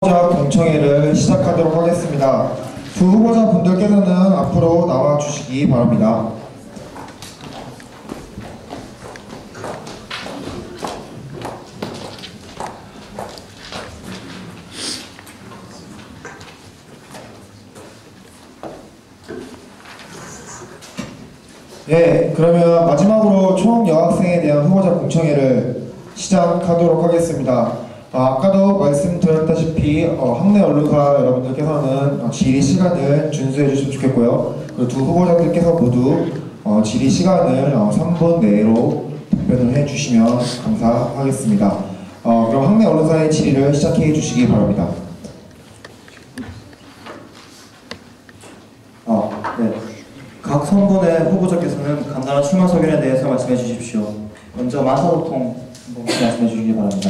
후보자 공청회를 시작하도록 하겠습니다. 두 후보자분들께서는 앞으로 나와 주시기 바랍니다. 네, 그러면 마지막으로 총 여학생에 대한 후보자 공청회를 시작하도록 하겠습니다. 아까도 말씀드렸다시피 학내 언론사 여러분들께서는 질의 시간을 준수해 주시면 좋겠고요. 그리고 두 후보자들께서 모두 질의 시간을 3분 내로 답변을 해주시면 감사하겠습니다. 그럼 학내 언론사의 질의를 시작해 주시기 바랍니다. 네. 각 선분의 후보자께서는 간단한 출마 소견에 대해서 말씀해 주십시오. 먼저 만사소통 한번 말씀해 주시기 바랍니다.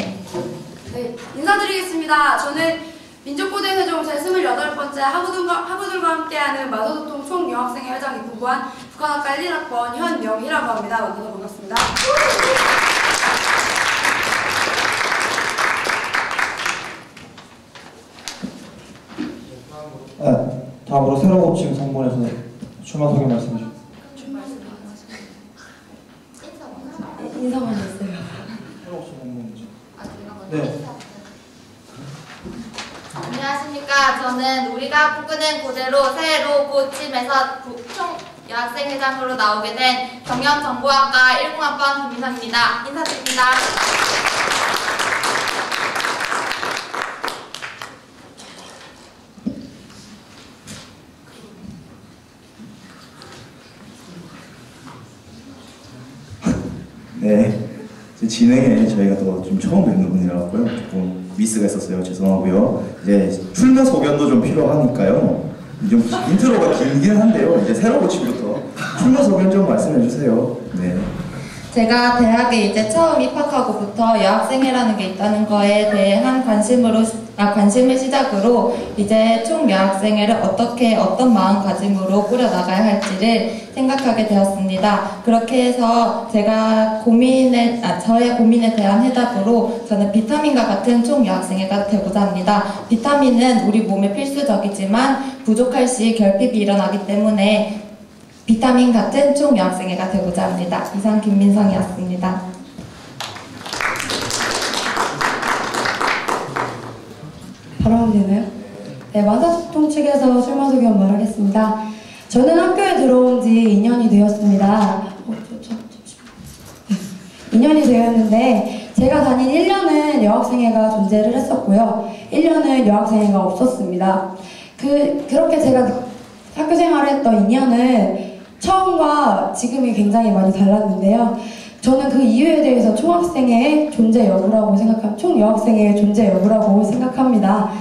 네, 인사드리겠습니다. 저는 민족고대회종 제28번째 하부들과 함께하는 마소소통 총여학생회 회장이 부부한 북한학과 1학번 현명희라고 합니다. 만나서 반갑습니다. 네, 다음으로 새로 고침 선분에서 출마 소견 말씀해 주십시오. 인사만 했어요. 새로 고침 선분이죠. 네. 안녕하십니까. 저는 우리가 꿈꾸는 고대로 새로 고침에서 총 여학생회장으로 나오게 된 경영정보학과 10학번 김민선입니다. 인사드립니다. 네, 진행에 저희가 또 좀 처음 뵙는 분이라고요. 조금 미스가 있었어요. 죄송하고요. 이제 출마 소견도 좀 필요하니까요. 좀 인트로가 길긴 한데요. 이제 새로 고침부터 출마 소견 좀 말씀해 주세요. 네. 제가 대학에 이제 처음 입학하고부터 여학생회라는 게 있다는 거에 대한 관심을 시작으로 이제 총 여학생회를 어떤 마음가짐으로 꾸려나가야 할지를 생각하게 되었습니다. 그렇게 해서 제가 저의 고민에 대한 해답으로 저는 비타민과 같은 총 여학생회가 되고자 합니다. 비타민은 우리 몸에 필수적이지만 부족할 시 결핍이 일어나기 때문에 비타민 같은 총 여학생회가 되고자 합니다. 이상 김민성이었습니다. 바로 하면 되나요? 네, 만사소통 측에서 출마 소견 말하겠습니다. 저는 학교에 들어온 지 2년이 되었습니다. 2년이 되었는데 제가 다닌 1년은 여학생회가 존재를 했었고요. 1년은 여학생회가 없었습니다. 그렇게 제가 학교 생활을 했던 2년은 처음과 지금이 굉장히 많이 달랐는데요. 저는 그 이유에 대해서 총학생회의 존재 여부라고 총여학생회의 존재 여부라고 생각합니다.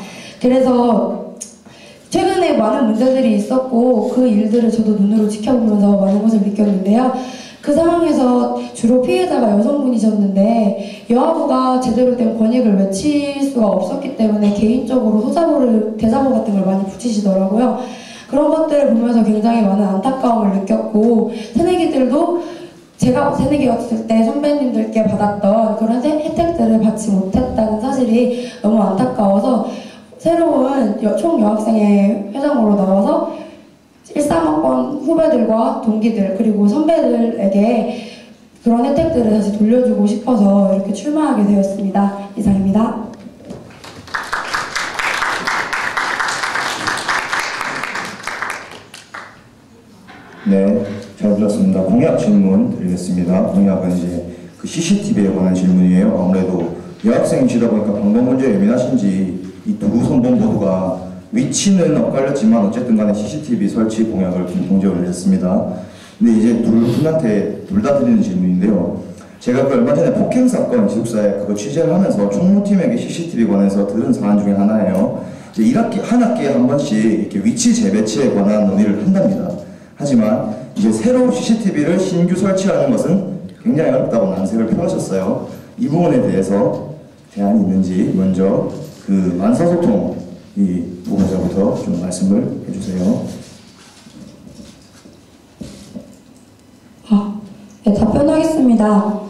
그래서 최근에 많은 문제들이 있었고 그 일들을 저도 눈으로 지켜보면서 많은 것을 느꼈는데요. 그 상황에서 주로 피해자가 여성분이셨는데 여아부가 제대로 된 권익을 외칠 수가 없었기 때문에 개인적으로 대자보 같은 걸 많이 붙이시더라고요. 그런 것들을 보면서 굉장히 많은 안타까움을 느꼈고 새내기들도 제가 새내기였을 때 선배님들께 받았던 그런 혜택들을 받지 못했다는 사실이 너무 안타까워서 새로운 총여학생회 회장으로 나와서 13학번 후배들과 동기들 그리고 선배들에게 그런 혜택들을 다시 돌려주고 싶어서 이렇게 출마하게 되었습니다. 이상입니다. 네, 잘 들었습니다. 공약 질문 드리겠습니다. 공약은 이제 그 CCTV에 관한 질문이에요. 아무래도 여학생이시다 보니까 방법 문제에 예민하신지 이 두 선본 모두가 위치는 엇갈렸지만 어쨌든 간에 CCTV 설치 공약을 공지에 올렸습니다. 근데 이제 분한테 둘 다 드리는 질문인데요. 제가 그 얼마 전에 폭행 사건 기숙사에 그거 취재를 하면서 총무팀에게 CCTV 관해서 들은 사안 중에 하나예요. 이제 한 학기에 한 번씩 이렇게 위치 재배치에 관한 논의를 한답니다. 하지만 이제 새로 CCTV를 신규 설치하는 것은 굉장히 어렵다고 난색을 펴하셨어요. 이 부분에 대해서 대안이 있는지 먼저 그 만사소통 이 후보자부터 좀 말씀을 해주세요. 네, 답변하겠습니다.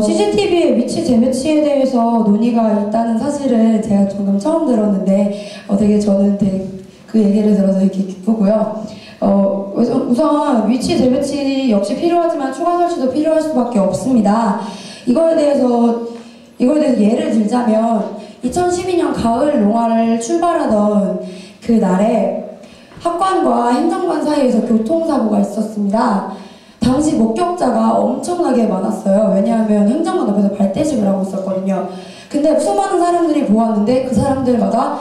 CCTV의 위치 재배치에 대해서 논의가 있다는 사실은 제가 방금 처음 들었는데 저는 되게 그 얘기를 들어서 이렇게 기쁘고요. 우선 위치 재배치 역시 필요하지만 추가 설치도 필요할 수밖에 없습니다. 이거에 대해서 예를 들자면 2012년 가을 농화를 출발하던 그 날에 학관과 행정관 사이에서 교통사고가 있었습니다. 당시 목격자가 엄청나게 많았어요. 왜냐하면 행정관 앞에서 발대식을 하고 있었거든요. 근데 수많은 사람들이 보았는데 그 사람들마다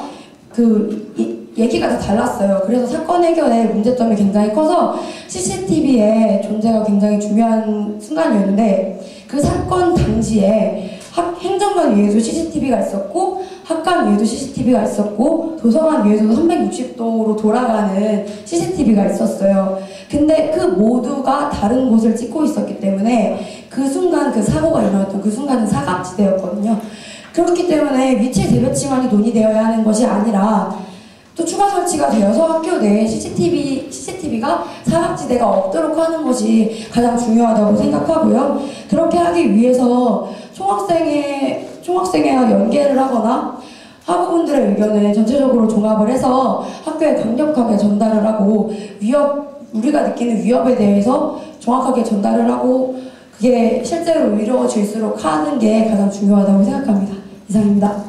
얘기가 다 달랐어요. 그래서 사건 해결의 문제점이 굉장히 커서 CCTV의 존재가 굉장히 중요한 순간이었는데 그 사건 당시에 행정관 위에도 CCTV가 있었고 학관 위에도 CCTV가 있었고 도서관 위에서도 360도로 돌아가는 CCTV가 있었어요. 근데 그 모두가 다른 곳을 찍고 있었기 때문에 그 순간 그 사고가 일어났던 그 순간은 사각지대였거든요. 그렇기 때문에 위치 재배치만이 논의되어야 하는 것이 아니라 또 추가 설치가 되어서 학교 내에 CCTV가 사각지대가 없도록 하는 것이 가장 중요하다고 생각하고요. 그렇게 하기 위해서 총학생회와 연계를 하거나 학우분들의 의견을 전체적으로 종합을 해서 학교에 강력하게 전달을 하고 우리가 느끼는 위협에 대해서 정확하게 전달을 하고 그게 실제로 이루어질수록 하는 게 가장 중요하다고 생각합니다. 이상입니다.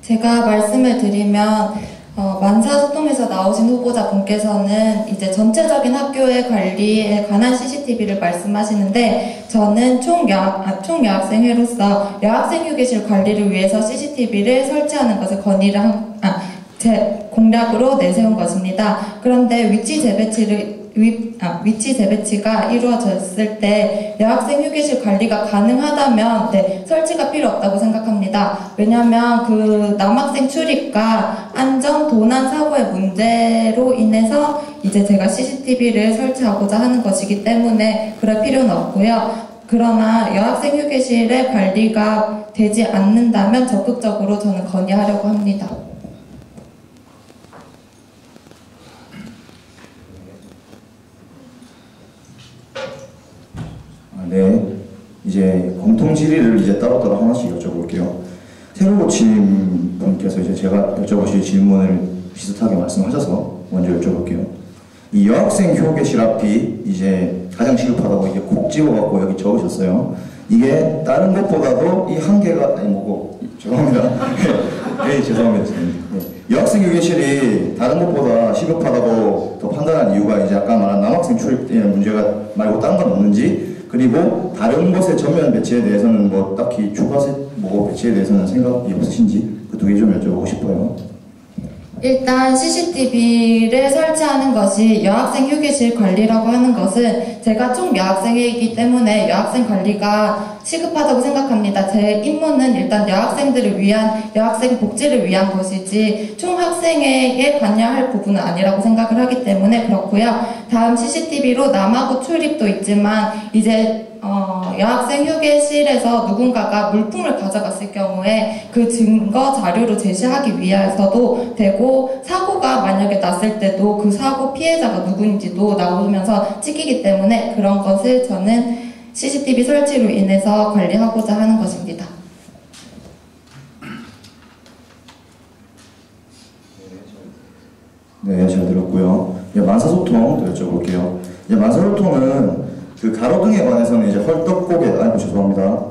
제가 말씀을 드리면 만사소통에서 나오신 후보자분께서는 이제 전체적인 학교의 관리에 관한 CCTV를 말씀하시는데 저는 총여학생회로서 여학생 휴게실 관리를 위해서 CCTV를 설치하는 것을 공약으로 내세운 것입니다. 그런데 위치 재배치가 이루어졌을 때 여학생 휴게실 관리가 가능하다면 설치가 필요 없다고 생각합니다. 왜냐하면 그 남학생 출입과 안전, 도난 사고의 문제로 인해서 이제 제가 CCTV를 설치하고자 하는 것이기 때문에 그럴 필요는 없고요. 그러나 여학생 휴게실의 관리가 되지 않는다면 적극적으로 저는 건의하려고 합니다. 네, 이제 공통 질의를 이제 따로따로 하나씩 여쭤볼게요. 새로 고침 분께서 이제 제가 여쭤보실 질문을 비슷하게 말씀하셔서 먼저 여쭤볼게요. 이 여학생 휴게실 앞이 이제 가장 시급하다고 이게 콕 집어갖고 여기 적으셨어요. 이게 다른 것보다도 이 한계가 죄송합니다. 네, 죄송합니다. 네. 여학생 휴게실이 다른 것보다 시급하다고 더 판단한 이유가 이제 아까 말한 남학생 출입 문제가 말고 다른 건 없는지, 그리고 다른 곳의 전면 배치에 대해서는 뭐 딱히 추가 배치에 대해서는 생각이 없으신지 그 두 개 좀 여쭤보고 싶어요. 일단 CCTV를 설치하는 것이 여학생 휴게실 관리라고 하는 것은 제가 총 여학생이기 때문에 여학생 관리가 시급하다고 생각합니다. 제 임무는 일단 여학생들을 위한, 여학생 복지를 위한 것이지 총 학생에게 관여할 부분은 아니라고 생각을 하기 때문에 그렇고요. 다음 CCTV로 남하고 출입도 있지만 이제 여학생 휴게실에서 누군가가 물품을 가져갔을 경우에 그 증거 자료로 제시하기 위해서도 되고, 사고가 만약에 났을 때도 그 사고 피해자가 누구인지도 나오면서 찍히기 때문에 그런 것을 저는 CCTV 설치로 인해서 관리하고자 하는 것입니다. 네, 잘 들었고요. 만사소통 여쭤볼게요. 만사소통은 그 가로등에 관해서는 이제 헐떡고개, 죄송합니다.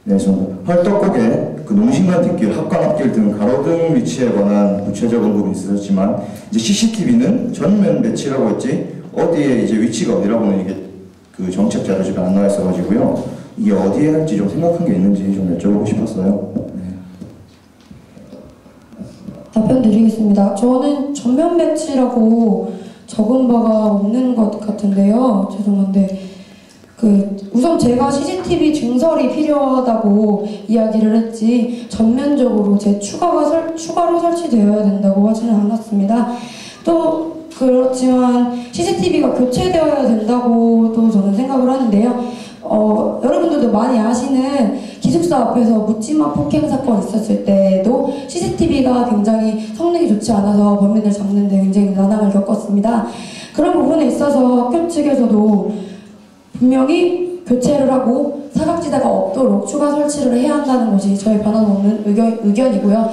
네, 죄송합니다. 헐떡고개, 그 농신관 뒷길, 학관 앞길 등 가로등 위치에 관한 구체적 언급이 있으셨지만, 이제 CCTV는 전면 배치라고 했지, 어디에 이제 위치가 어디라고는 이게 그 정책 자료집에 안 나와 있어가지고요. 이게 어디에 할지 좀 생각한 게 있는지 좀 여쭤보고 싶었어요. 답변 드리겠습니다. 저는 전면 배치라고 적은 바가 없는 것 같은데요. 죄송한데 우선 제가 CCTV 증설이 필요하다고 이야기를 했지 전면적으로 추가로 설치되어야 된다고 하지는 않았습니다. 또 그렇지만 CCTV가 교체되어야 된다고도 저는 생각을 하는데요. 여러분들도 많이 아시는 기숙사 앞에서 묻지마 폭행 사건 있었을 때도 CCTV가 굉장히 성능이 좋지 않아서 범인을 잡는 데 굉장히 난항을 겪었습니다. 그런 부분에 있어서 학교 측에서도 분명히 교체를 하고 사각지대가 없도록 추가 설치를 해야 한다는 것이 저의 변함없는 의견이고요.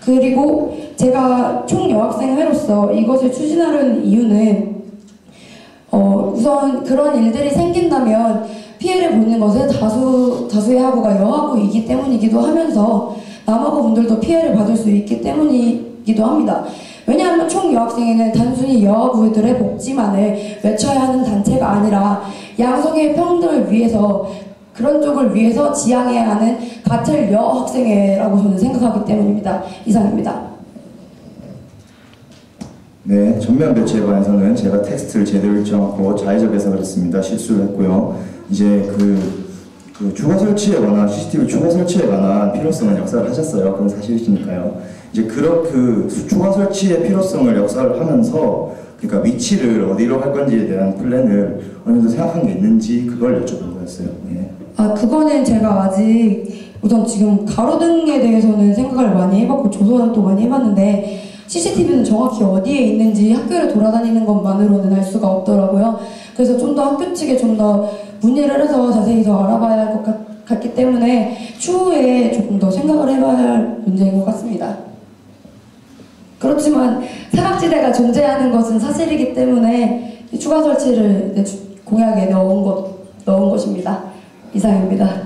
그리고 제가 총여학생회로서 이것을 추진하는 이유는 우선 그런 일들이 생긴다면 피해를 보는 것은 다수의 학우가 여학우이기 때문이기도 하면서 남학우 분들도 피해를 받을 수 있기 때문이기도 합니다. 왜냐하면 총여학생회는 단순히 여학우들의 복지만을 외쳐야 하는 단체가 아니라 양성의 평등을 위해서 그런 쪽을 위해서 지향해야 하는 같은 여학생회라고 저는 생각하기 때문입니다. 이상입니다. 네, 전면 배치에 관해서는 제가 텍스트를 제대로 읽지 않고 자의적에서 그랬습니다. 실수를 했고요. 이제 그 추가 설치에 관한 CCTV 추가 설치에 관한 필요성은 역사를 하셨어요. 그건 사실이니까요. 이제 그 추가 설치의 필요성을 역사를 하면서 그러니까 위치를 어디로 할 건지에 대한 플랜을 어느 정도 생각한 게 있는지 그걸 여쭤본 거였어요. 네. 그거는 제가 아직 우선 지금 가로등에 대해서는 생각을 많이 해봤고 조선은 또 많이 해봤는데 CCTV는 정확히 어디에 있는지 학교를 돌아다니는 것만으로는 알 수가 없더라고요. 그래서 좀 더 학교 측에 좀 더 문의를 해서 자세히 더 알아봐야 할 것 같기 때문에 추후에 조금 더 생각을 해봐야 할 문제인 것 같습니다. 그렇지만 사각지대가 존재하는 것은 사실이기 때문에 추가 설치를 공약에 넣은 것입니다. 이상입니다.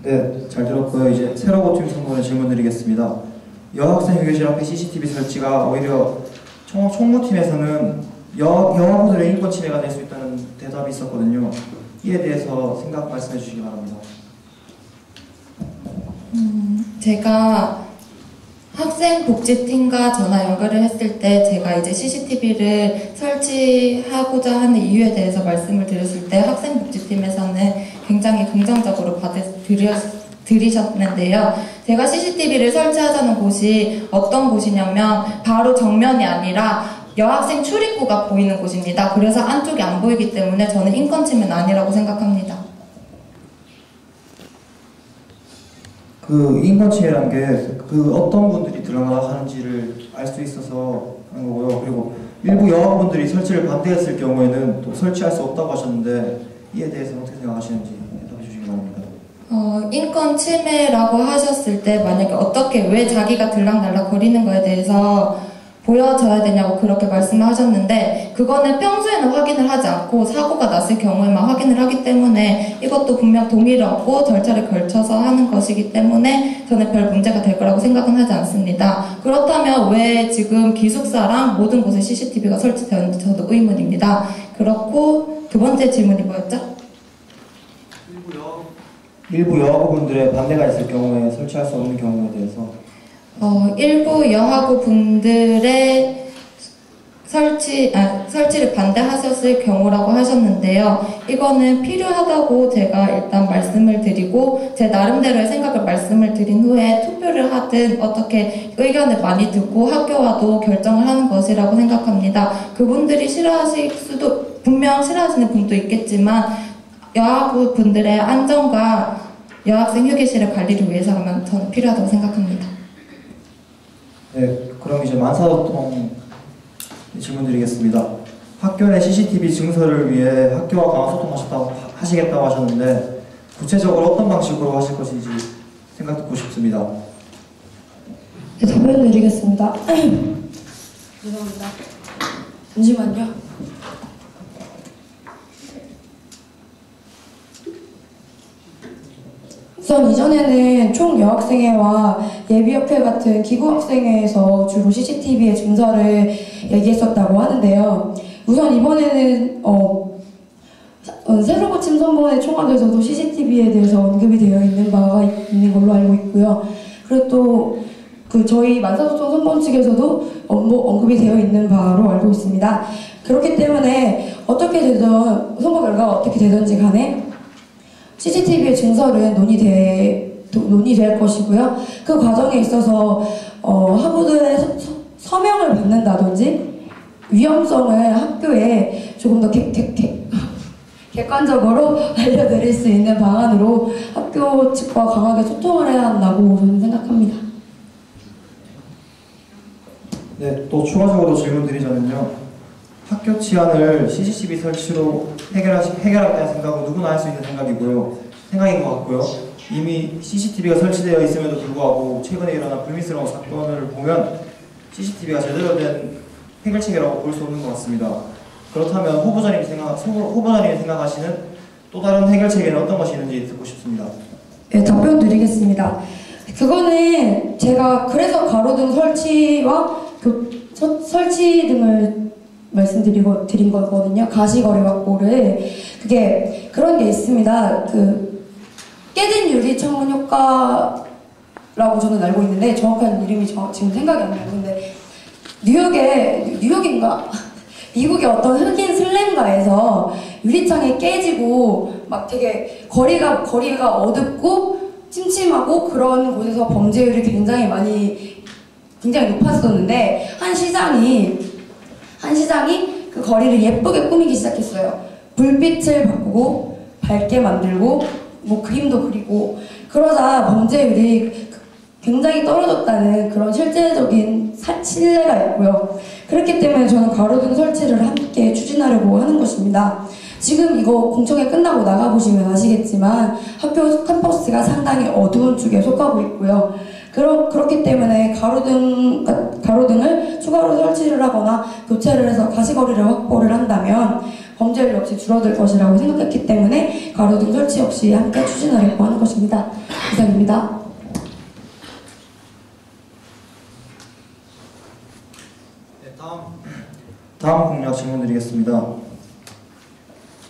네, 잘 들었고요. 이제 새로 고침 선거에 질문 드리겠습니다. 여학생 휴게실 앞에 CCTV 설치가 오히려 총무팀에서는 여학우들의 인권 침해가 될 수 있다는 대답이 있었거든요. 이에 대해서 생각 말씀해 주시기 바랍니다. 제가 학생복지팀과 전화 연결을 했을 때 제가 이제 CCTV를 설치하고자 하는 이유에 대해서 말씀을 드렸을 때 학생복지팀에서는 굉장히 긍정적으로 받아들이셨는데요. 제가 CCTV를 설치하자는 곳이 어떤 곳이냐면 바로 정면이 아니라 여학생 출입구가 보이는 곳입니다. 그래서 안쪽이 안 보이기 때문에 저는 인권 침해는 아니라고 생각합니다. 그 인권 침해란 게 그 어떤 분들이 들어가는지를 알 수 있어서 하는 거고요. 그리고 일부 여학우분들이 설치를 반대했을 경우에는 또 설치할 수 없다고 하셨는데 이에 대해서는 어떻게 생각하시는지 대답해 주시기 바랍니다. 인권 침해라고 하셨을 때 만약에 어떻게 왜 자기가 들락날락 거리는 거에 대해서 보여져야 되냐고 그렇게 말씀을 하셨는데 그거는 평소에는 확인을 하지 않고 사고가 났을 경우에만 확인을 하기 때문에 이것도 분명 동의를 얻고 절차를 걸쳐서 하는 것이기 때문에 저는 별 문제가 될 거라고 생각은 하지 않습니다. 그렇다면 왜 지금 기숙사랑 모든 곳에 CCTV가 설치되었는지 저도 의문입니다. 그렇고 두 번째 질문이 뭐였죠? 일부 여학우분들의 반대가 있을 경우에 설치할 수 없는 경우에 대해서 일부 여학우 분들의 설치를 반대하셨을 경우라고 하셨는데요. 이거는 필요하다고 제가 일단 말씀을 드리고 제 나름대로의 생각을 말씀을 드린 후에 투표를 하든 어떻게 의견을 많이 듣고 학교와도 결정을 하는 것이라고 생각합니다. 그분들이 싫어하실 수도 분명 싫어하시는 분도 있겠지만 여학우 분들의 안전과 여학생 휴게실의 관리를 위해서라면 저는 필요하다고 생각합니다. 네, 그럼 이제 만사도통 질문 드리겠습니다. 학교 내 CCTV 증설을 위해 학교와 강화 소통하시겠다고 하셨는데 구체적으로 어떤 방식으로 하실 것인지 생각 듣고 싶습니다. 네, 답변 드리겠습니다. 죄송합니다. 잠시만요. 우선 이전에는 총여학생회와 예비협회 같은 기구학생회에서 주로 CCTV의 증설을 얘기했었다고 하는데요. 우선 이번에는 새로 고침 선본의 총학에서도 CCTV에 대해서 언급이 되어 있는 바가 있는 걸로 알고 있고요. 그리고 또 저희 만사소통 선본 측에서도 언급이 되어 있는 바로 알고 있습니다. 그렇기 때문에 어떻게 되든 선거 결과가 어떻게 되든지 간에 CCTV의 증설은 논의될 것이고요. 그 과정에 있어서 학우들의 서명을 받는다든지 위험성을 학교에 조금 더 객관적으로 알려드릴 수 있는 방안으로 학교 측과 강하게 소통을 해야 한다고 저는 생각합니다. 네, 또 추가적으로 질문 드리자면요. 학교 치안을 CCTV 설치로 해결하겠다는 생각은 누구나 할 수 있는 생각인 것 같고요. 이미 CCTV가 설치되어 있음에도 불구하고 최근에 일어난 불미스러운 사건을 보면 CCTV가 제대로 된 해결책이라고 볼 수 없는 것 같습니다. 그렇다면 후보자님이 생각하시는 또 다른 해결책에는 어떤 것이 있는지 듣고 싶습니다. 네, 답변 드리겠습니다. 그거는 제가 그래서 가로등 설치와 설치 등을 드린 거거든요. 가시거리 확보를. 그게 그런 게 있습니다. 깨진 유리 창문 효과라고 저는 알고 있는데 정확한 이름이 지금 생각이 안 나요. 근데 뉴욕인가? 미국의 어떤 흑인 슬램가에서 유리창이 깨지고 막 되게 거리가 어둡고 침침하고 그런 곳에서 범죄율이 굉장히 높았었는데 한 시장이 그 거리를 예쁘게 꾸미기 시작했어요. 불빛을 바꾸고 밝게 만들고 뭐 그림도 그리고 그러자 범죄율이 굉장히 떨어졌다는 그런 실제적인 신뢰가 있고요. 그렇기 때문에 저는 가로등 설치를 함께 추진하려고 하는 것입니다. 지금 이거 공청회 끝나고 나가보시면 아시겠지만 학교 캠퍼스가 상당히 어두운 쪽에 속하고 있고요. 그렇기 때문에 가로등을 추가로 설치를 하거나 교체를 해서 가시거리를 확보를 한다면 범죄율 역시 줄어들 것이라고 생각했기 때문에 가로등 설치 역시 함께 추진하려고 하는 것입니다. 이상입니다. 네, 다음 공약 질문 드리겠습니다.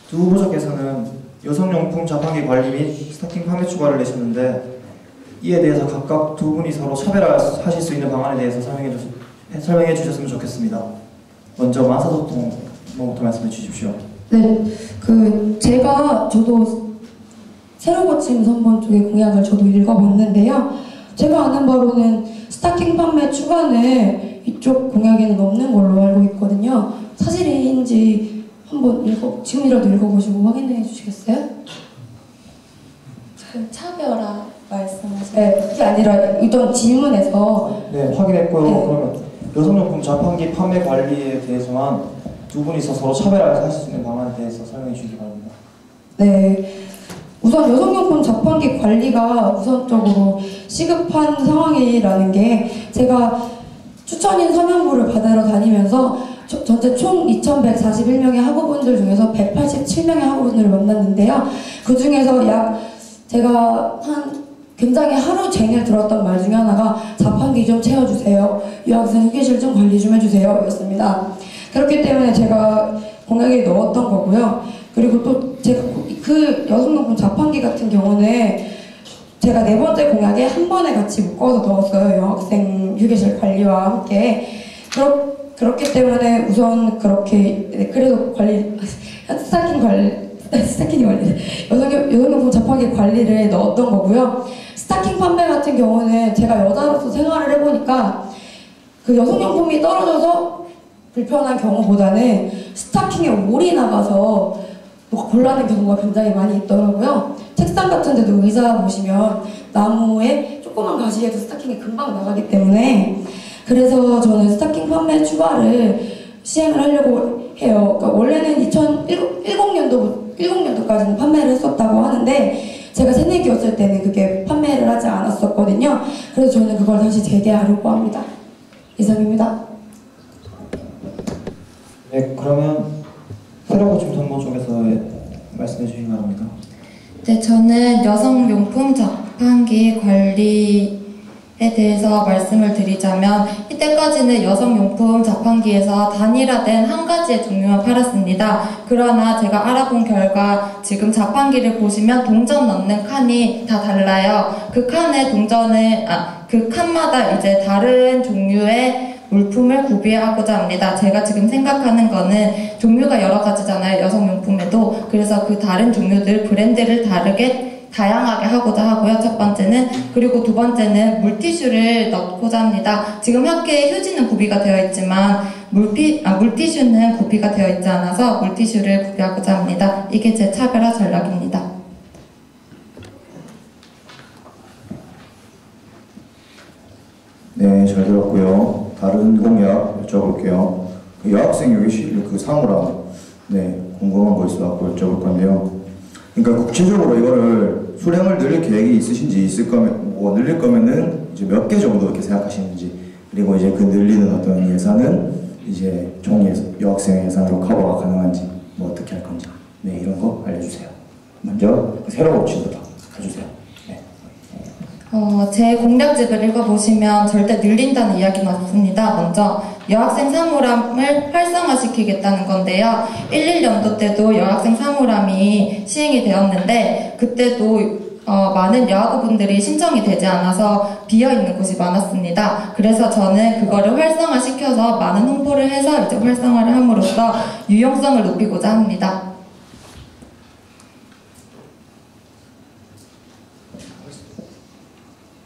두 후보자께서는 여성용품 자판기 관리 및 스타킹 판매 추가를 내셨는데 이에 대해서 각각 두 분이 서로 차별화하실 수 있는 방안에 대해서 설명해 주셨으면 좋겠습니다. 먼저 만사소통부터 말씀해 주십시오. 네, 저도 새로 고침 선본 쪽의 공약을 저도 읽어봤는데요. 제가 아는 바로는 스타킹 판매 추가는 이쪽 공약에는 없는 걸로 알고 있거든요. 사실인지 한번 지금이라도 읽어보시고 확인해 주시겠어요? 차별화 말씀하시는 네, 그게 아니라 일단 질문에서 네, 확인했고요. 네. 그러면 여성용품 자판기 판매 관리에 대해서만 두 분이서 서로 차별화해서 하실 수 있는 방안에 대해서 설명해 주시기 바랍니다. 네, 우선 여성용품 자판기 관리가 우선적으로 시급한 상황이라는 게 제가 추천인 서명부를 받으러 다니면서 전체 총 2,141명의 학우분들 중에서 187명의 학우분들을 만났는데요. 그 중에서 제가 굉장히 하루 종일 들었던 말 중에 하나가 자판기 좀 채워주세요. 유학생 휴게실 좀 관리 좀 해주세요. 였습니다. 그렇기 때문에 제가 공약에 넣었던 거고요. 그리고 또 제가 그 여성용품 자판기 같은 경우는 제가 4번째 공약에 한 번에 같이 묶어서 넣었어요. 여학생 휴게실 관리와 함께. 그렇기 때문에 우선 그렇게 그래서 스타킹 관리 여성용품 자판기 관리를 넣었던 거고요. 스타킹 판매 같은 경우는 제가 여자로서 생활을 해보니까 그 여성용품이 떨어져서 불편한 경우보다는 스타킹에 올이 나가서 곤란한 경우가 굉장히 많이 있더라고요. 책상 같은 데도 의자 보시면 나무에 조그만 가시에도 스타킹이 금방 나가기 때문에 그래서 저는 스타킹 판매 추가를 시행을 하려고 해요. 그러니까 원래는 2010년도까지는 판매를 했었다고 하는데 제가 새내기였을 때는 그게 판매를 하지 않았었거든요. 그래서 저는 그걸 다시 재개하려고 합니다. 이상입니다. 네, 그러면 새로고침 선보 쪽에서 말씀해 주시기 바랍니다. 네, 저는 여성용품 자판기 관리에 대해서 말씀을 드리자면 이때까지는 여성용품 자판기에서 단일화된 한 가지의 종류만 팔았습니다. 그러나 제가 알아본 결과 지금 자판기를 보시면 동전 넣는 칸이 다 달라요. 그 칸마다 이제 다른 종류의 물품을 구비하고자 합니다. 제가 지금 생각하는 거는 종류가 여러 가지잖아요. 여성용품에도. 그래서 그 다른 종류들 브랜드를 다양하게 하고자 하고요. 첫 번째는. 그리고 두 번째는 물티슈를 넣고자 합니다. 지금 학교에 휴지는 구비가 되어 있지만 물티슈는 구비가 되어 있지 않아서 물티슈를 구비하고자 합니다. 이게 제 차별화 전략입니다. 네, 잘 들었고요. 다른 공약 여쭤볼게요. 그 여학생 여기실 그 사물함, 네, 궁금한 거 있어서 여쭤볼 건데요. 그러니까 구체적으로 이거를 수량을 늘릴 계획이 있으신지, 있을 거면 뭐 늘릴 거면은 이제 몇 개 정도 이렇게 생각하시는지, 그리고 이제 그 늘리는 어떤 예산은 이제 총 여학생 예산으로 커버가 가능한지, 뭐 어떻게 할 건지, 네, 이런 거 알려주세요. 먼저 새로운 친구부터 해주세요. 네. 제 공략집을 읽어보시면 절대 늘린다는 이야기는 없습니다. 먼저 여학생 사물함을 활성화시키겠다는 건데요. 11년도 때도 여학생 사물함이 시행이 되었는데 그때도 많은 여학우분들이 신청이 되지 않아서 비어있는 곳이 많았습니다. 그래서 저는 그거를 활성화시켜서 많은 홍보를 해서 이제 활성화를 함으로써 유용성을 높이고자 합니다.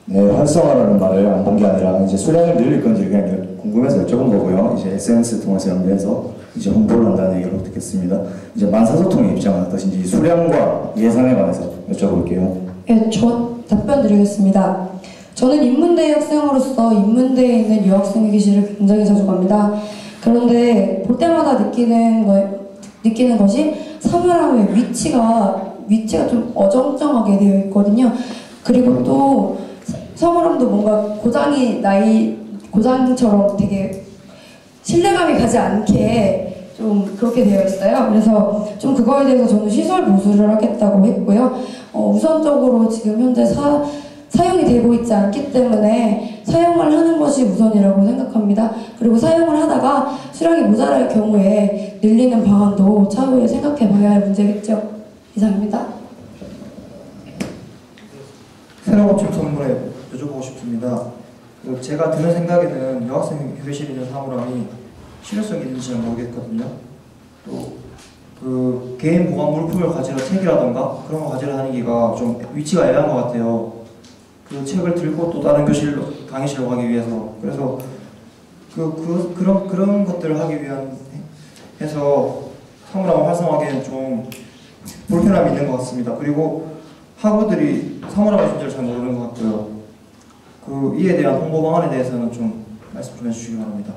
네, 활성화라는 말을 안 본 게 아니라 이제 수량을 늘릴 건지 그냥 궁금해서 여쭤본 거고요. 이제 SNS 통해서 연계해서 이제 홍보를 한다는 얘기를 듣겠습니다. 이제 만사소통의 입장은 어떠신지 수량과 예산에 관해서 여쭤볼게요. 네, 저 답변 드리겠습니다. 저는 인문대 학생으로서 인문대에 있는 여학생 기실을 굉장히 자주 갑니다. 그런데 볼 때마다 느끼는 것이 사물함의 위치가 좀 어정쩡하게 되어 있거든요. 그리고 또 사물함도 뭔가 고장처럼 되게 신뢰감이 가지 않게 좀 그렇게 되어 있어요. 그래서 좀 그거에 대해서 저는 시설 보수를 하겠다고 했고요. 우선적으로 지금 현재 사용이 되고 있지 않기 때문에 사용을 하는 것이 우선이라고 생각합니다. 그리고 사용을 하다가 수량이 모자랄 경우에 늘리는 방안도 차후에 생각해 봐야 할 문제겠죠. 이상입니다. 새로운 집 선물에 여쭤보고 싶습니다. 제가 드는 생각에는 여학생 휴게실에 있는 사물함이 실효성이 있는지는 모르겠거든요. 또 그 개인 보관 물품을 가지러 책이라던가 그런 거 가지러 다니기가 좀 위치가 애매한 것 같아요. 그 책을 들고 또 다른 강의실로 가기 위해서. 그래서 그런 것들을 하기 위한 해서 사물함을 활성화하기에는 좀 불편함이 있는 것 같습니다. 그리고 학우들이 사물함의 존재를 잘 모르는 것 같고요. 이에 대한 홍보 방안에 대해서는 좀 말씀 좀 해주시기 바랍니다.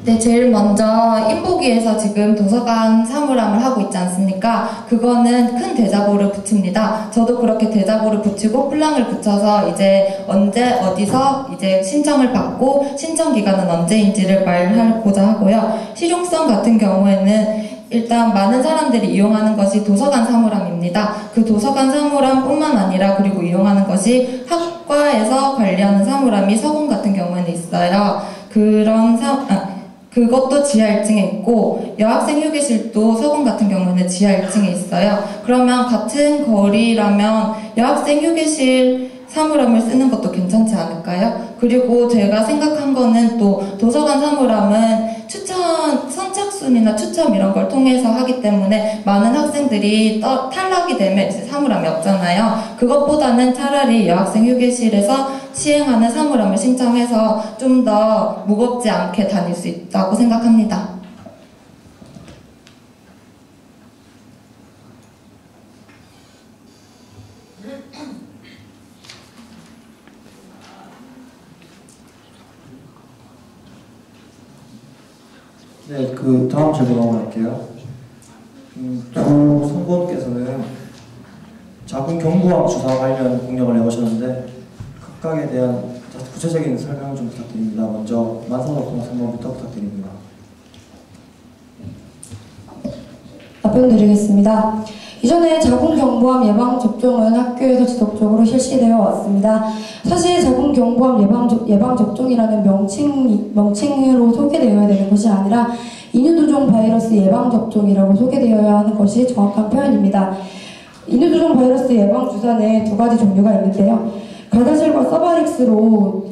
네, 제일 먼저 인보기에서 지금 도서관 사물함을 하고 있지 않습니까? 그거는 큰 대자보를 붙입니다. 저도 그렇게 대자보를 붙이고 플랑을 붙여서 이제 언제 어디서 이제 신청을 받고 신청 기간은 언제인지를 말하고자 하고요. 실용성 같은 경우에는 일단 많은 사람들이 이용하는 것이 도서관 사물함입니다. 그 도서관 사물함뿐만 아니라 그리고 이용하는 것이 학과에서 관리하는 사물함이 서공 같은 경우에는 있어요. 그것도 지하 1층에 있고 여학생 휴게실도 서공 같은 경우에는 지하 1층에 있어요. 그러면 같은 거리라면 여학생 휴게실 사물함을 쓰는 것도 괜찮지 않을까요? 그리고 제가 생각한 거는 또 도서관 사물함은 선착순이나 추첨 이런 걸 통해서 하기 때문에 많은 학생들이 탈락이 되면 이제 사물함이 없잖아요. 그것보다는 차라리 여학생 휴게실에서 시행하는 사물함을 신청해서 좀 더 무겁지 않게 다닐 수 있다고 생각합니다. 네, 다음 질문 할게요. 두 선보님께서는 자군 경부함 주사 관련 공약을 내오셨는데 각각에 대한 구체적인 설명을 좀 부탁드립니다. 먼저 만사소통 선보부터 부탁드립니다. 답변 드리겠습니다. 이전에 자궁경부암 예방접종은 학교에서 지속적으로 실시되어 왔습니다. 사실 자궁경부암 예방접종이라는 명칭으로 소개되어야 되는 것이 아니라 인유두종 바이러스 예방접종이라고 소개되어야 하는 것이 정확한 표현입니다. 인유두종 바이러스 예방주사는 두 가지 종류가 있는데요. 가다실과 서바릭스로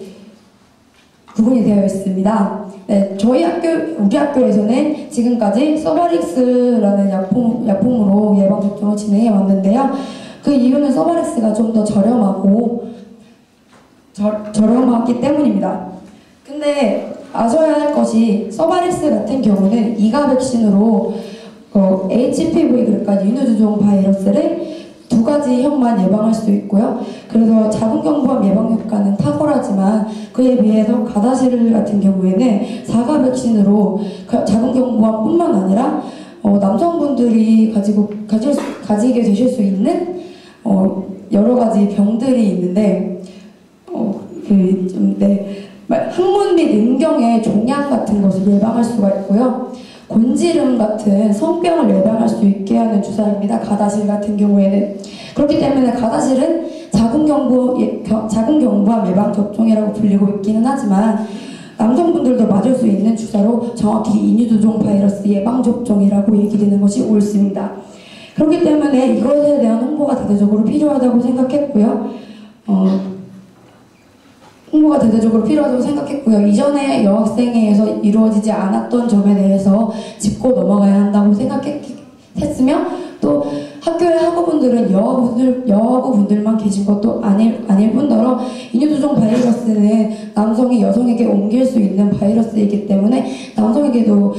구분이 되어 있습니다. 네, 우리 학교에서는 지금까지 서바릭스라는 약품으로 예방접종을 진행해 왔는데요. 그 이유는 서바릭스가 좀 더 저렴하기 때문입니다. 근데 아셔야 할 것이 서바릭스 같은 경우는 2가 백신으로 HPV 그러니까 인후두종 바이러스를 2가지 형만 예방할 수 있고요. 그래서 자궁경부암 예방 효과는 탁월하지만 그에 비해서 가다실 같은 경우에는 4가 백신으로 자궁경부암뿐만 아니라 남성분들이 가지게 되실 수 있는 여러 가지 병들이 있는데 항문 및 음경의 종양 같은 것을 예방할 수가 있고요. 곤지름 같은 성병을 예방할 수 있게 하는 주사입니다. 가다실 같은 경우에는. 그렇기 때문에 가다실은 자궁경부암 예방 접종이라고 불리고 있기는 하지만 남성분들도 맞을 수 있는 주사로 정확히 인후두종 바이러스 예방 접종이라고 얘기되는 것이 옳습니다. 그렇기 때문에 이것에 대한 홍보가 대대적으로 필요하다고 생각했고요. 이전에 여학생회에서 이루어지지 않았던 점에 대해서 짚고 넘어가야 한다고 생각했으며 또 학교의 학우분들은 여학우분들만 계신 것도 아닐 뿐더러 인후두종 바이러스는 남성이 여성에게 옮길 수 있는 바이러스이기 때문에 남성에게도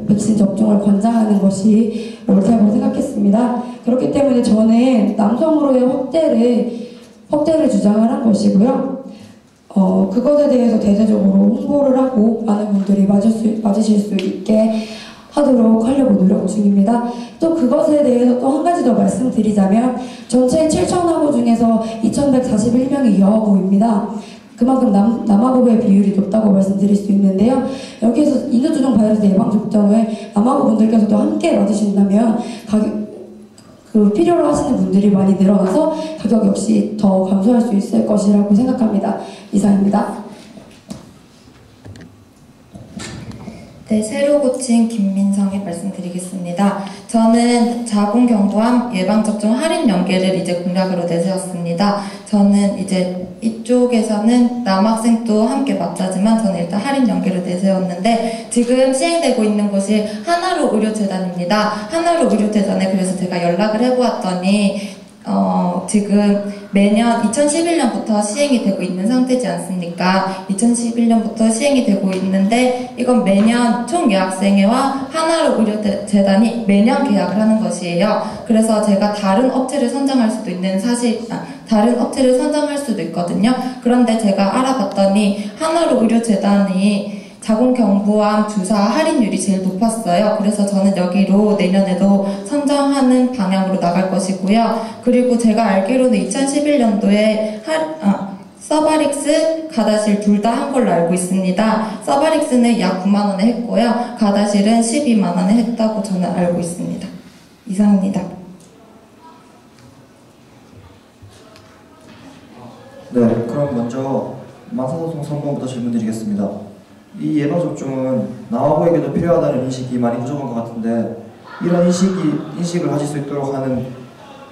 백신 접종을 권장하는 것이 옳다고 생각했습니다. 그렇기 때문에 저는 남성으로의 확대를 주장을 한 것이고요. 그것에 대해서 대대적으로 홍보를 하고 많은 분들이 맞으실 수 있게 하도록 하려고 노력 중입니다. 또 그것에 대해서 또 한 가지 더 말씀드리자면 전체 7,000학우 중에서 2,141명이 여학우입니다. 그만큼 남학우의 비율이 높다고 말씀드릴 수 있는데요. 여기에서 인후두종 바이러스 예방 접종을 남학우분들께서도 함께 맞으신다면 필요로 하시는 분들이 많이 늘어나서 가격 역시 더 감소할 수 있을 것이라고 생각합니다. 이상입니다. 네, 새로 고친 김민성이 말씀드리겠습니다. 저는 자궁경부암 예방접종 할인 연계를 이제 공약으로 내세웠습니다. 저는 이제 이쪽에서는 남학생도 함께 맞자지만 저는 일단 할인 연계를 내세웠는데 지금 시행되고 있는 곳이 하나로 의료재단입니다. 하나로 의료재단에 그래서 제가 연락을 해보았더니 지금 매년 2011년부터 시행이 되고 있는 상태지 않습니까? 2011년부터 시행이 되고 있는데 이건 매년 총여학생회와 하나로 의료재단이 매년 계약을 하는 것이에요. 그래서 제가 다른 업체를 선정할 수도 있거든요. 그런데 제가 알아봤더니 하나로 의료재단이 자궁경부암 주사 할인율이 제일 높았어요. 그래서 저는 여기로 내년에도 선정하는 방향으로 나갈 것이고요. 그리고 제가 알기로는 2011년도에 서바릭스, 가다실 둘 다 한 걸로 알고 있습니다. 서바릭스는 약 9만 원에 했고요. 가다실은 12만 원에 했다고 저는 알고 있습니다. 이상입니다. 네, 그럼 먼저 만사소통 성공부터 질문드리겠습니다. 이 예방접종은 남학우에게도 필요하다는 인식이 많이 부족한 것 같은데 이런 인식을 가질 수 있도록 하는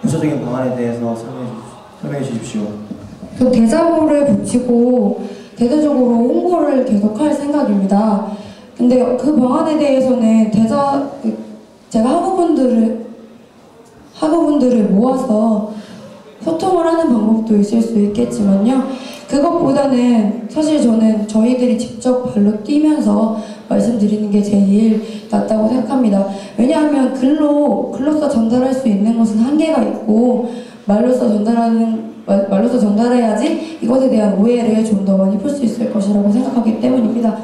구체적인 방안에 대해서 설명해 주십시오. 저 대자보를 붙이고 대대적으로 홍보를 계속할 생각입니다. 근데 그 방안에 대해서는 제가 학우분들을 모아서 소통을 하는 방법도 있을 수 있겠지만요. 그것보다는 사실 저는 저희들이 직접 발로 뛰면서 말씀드리는 게 제일 낫다고 생각합니다. 왜냐하면 글로써 전달할 수 있는 것은 한계가 있고 말로써 전달해야지 이것에 대한 오해를 좀 더 많이 풀 수 있을 것이라고 생각하기 때문입니다.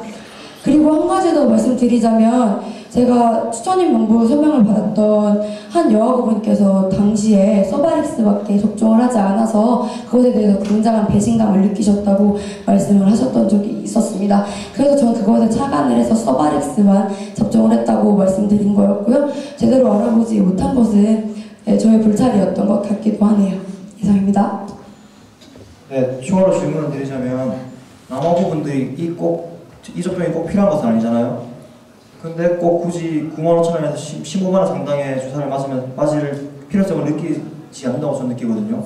그리고 한 가지 더 말씀드리자면 제가 추천인 명부 설명을 받았던 한 여학우분께서 당시에 서바릭스밖에 접종을 하지 않아서 그것에 대해서 굉장한 배신감을 느끼셨다고 말씀을 하셨던 적이 있었습니다. 그래서 저는 그것에 착안을 해서 서바릭스만 접종을 했다고 말씀드린 거였고요. 제대로 알아보지 못한 것은 저의 불찰이었던 것 같기도 하네요. 이상입니다. 네, 추가로 질문을 드리자면 남학우분들이 이 접종이 꼭 필요한 것은 아니잖아요. 근데 꼭 굳이 95,000원에서 150,000원 상당의 주사를 맞을 필요성을 느끼지 않는다고 저는 느끼거든요.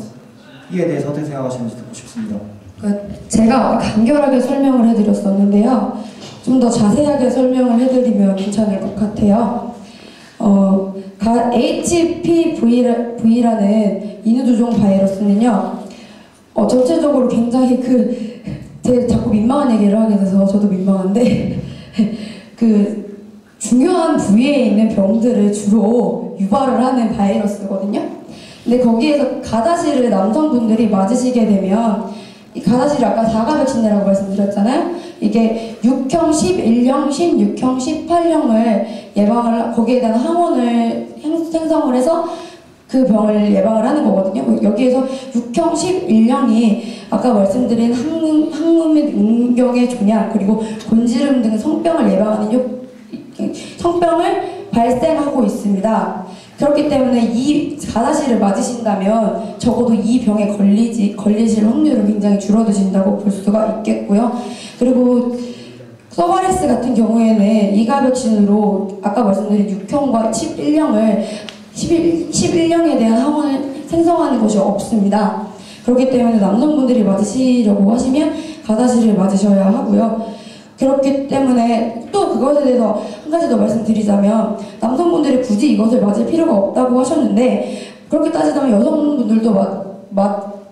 이에 대해서 어떻게 생각하시는지 듣고 싶습니다. 제가 간결하게 설명을 해드렸었는데요. 좀 더 자세하게 설명을 해드리면 괜찮을 것 같아요. HPV라는 인후두종 바이러스는요. 전체적으로 굉장히 되게 자꾸 민망한 얘기를 하게 돼서 저도 민망한데 그 중요한 부위에 있는 병들을 주로 유발을 하는 바이러스거든요. 근데 거기에서 가다시를 남성분들이 맞으시게 되면 이 가다시를 아까 4가 백신이라고 말씀드렸잖아요. 이게 6형, 11형, 16형, 18형을 예방을 거기에 대한 항원을 생성을 해서 그 병을 예방을 하는 거거든요. 여기에서 6형, 11형이 아까 말씀드린 항문 및 음경의 종양 그리고 곤지름 등 성병을 예방하는 성병을 발생하고 있습니다. 그렇기 때문에 이 가다시를 맞으신다면 적어도 이 병에 걸리실 확률은 굉장히 줄어드신다고 볼 수가 있겠고요. 그리고 서바리스 같은 경우에는 이가 백신으로 아까 말씀드린 6형과 11형에 대한 항원을 생성하는 것이 없습니다. 그렇기 때문에 남성분들이 맞으시려고 하시면 가다시를 맞으셔야 하고요. 그렇기 때문에 또 그것에 대해서 한 가지 더 말씀드리자면 남성분들이 굳이 이것을 맞을 필요가 없다고 하셨는데 그렇게 따지자면 여성분들도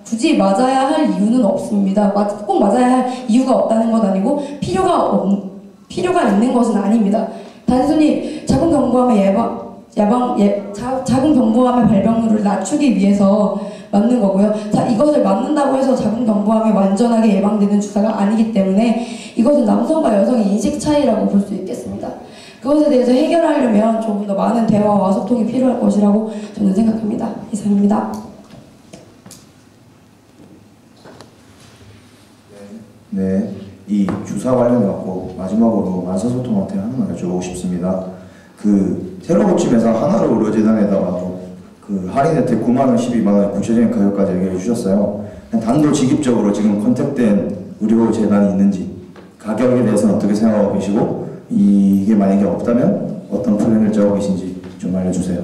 굳이 맞아야 할 이유는 없습니다. 꼭 맞아야 할 이유가 없다는 건 아니고 필요가 있는 것은 아닙니다. 단순히 자궁경부암의 자궁경부암의 발병률을 낮추기 위해서 맞는 거고요. 자, 이것을 맞는다고 해서 자궁경부암이 완전하게 예방되는 주사가 아니기 때문에 이것은 남성과 여성의 인식 차이라고 볼 수 있겠습니다. 그것에 대해서 해결하려면 조금 더 많은 대화와 소통이 필요할 것이라고 저는 생각합니다. 이상입니다. 네, 이 주사 관련해 갖고 마지막으로 만사소통한테 하나만 여쭤보고 싶습니다. 그 테러 고침에서 하나로 의료재단에다가 그 할인 혜택 9만원, 12만원 구체적인 가격까지 얘기해 주셨어요. 단도직입적으로 지금 컨택된 의료재단이 있는지 가격에 대해서는 어떻게 생각하고 계시고 이게 만약에 없다면 어떤 플랜을 짜고 계신지 좀 알려주세요.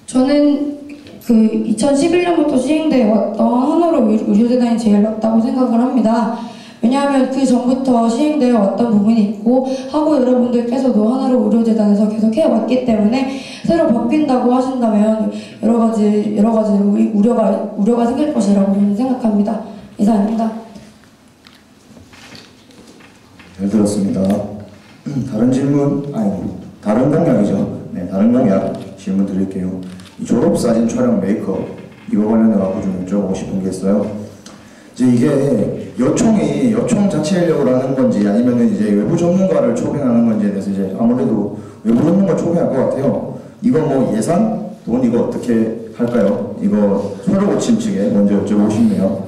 저는 그 2011년부터 시행되어 왔던 하나로 의료재단이 제일 낫다고 생각을 합니다. 왜냐하면 그 전부터 시행되어 왔던 부분이 있고 하고 여러분들께서도 하나로 의료재단에서 계속 해왔기 때문에 새로 바뀐다고 하신다면 여러 가지 우려가 생길 것이라고 저는 생각합니다. 이상입니다. 잘 들었습니다. 다른 질문, 다른 공약이죠. 네, 다른 공약 질문 드릴게요. 이 졸업사진 촬영 메이크업 이거 관련해서 좀 여쭤보고 싶은 게 있어요. 이제 이게 요청 자체 인력을 하는 건지 아니면 이제 외부 전문가를 초빙하는 건지에 대해서 이제 아무래도 외부 전문가 초빙할 것 같아요. 이거 뭐 예산? 돈 이거 어떻게 할까요? 이거 서로 고침 측에 먼저 여쭤보고 싶네요.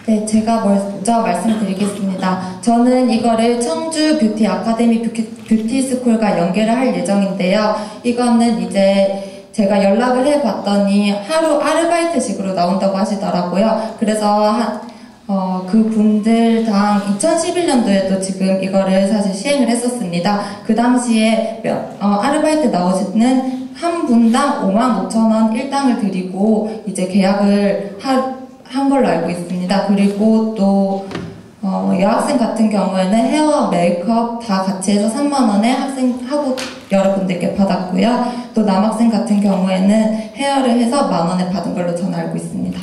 네, 제가 먼저 말씀드리겠습니다. 저는 이거를 청주 뷰티 아카데미 뷰티 스쿨과 연계를 할 예정인데요. 이거는 이제 제가 연락을 해봤더니 하루 아르바이트식으로 나온다고 하시더라고요. 그래서 그 분들당 2011년도에도 지금 이거를 사실 시행을 했었습니다. 그 당시에 아르바이트 나오시는 한 분당 55,000원 일당을 드리고 이제 계약을 한 걸로 알고 있습니다. 그리고 또 여학생 같은 경우에는 헤어, 메이크업 다 같이 해서 3만원에 학생하고 여러분들께 받았고요. 또 남학생 같은 경우에는 헤어를 해서 만원에 받은 걸로 저는 알고 있습니다.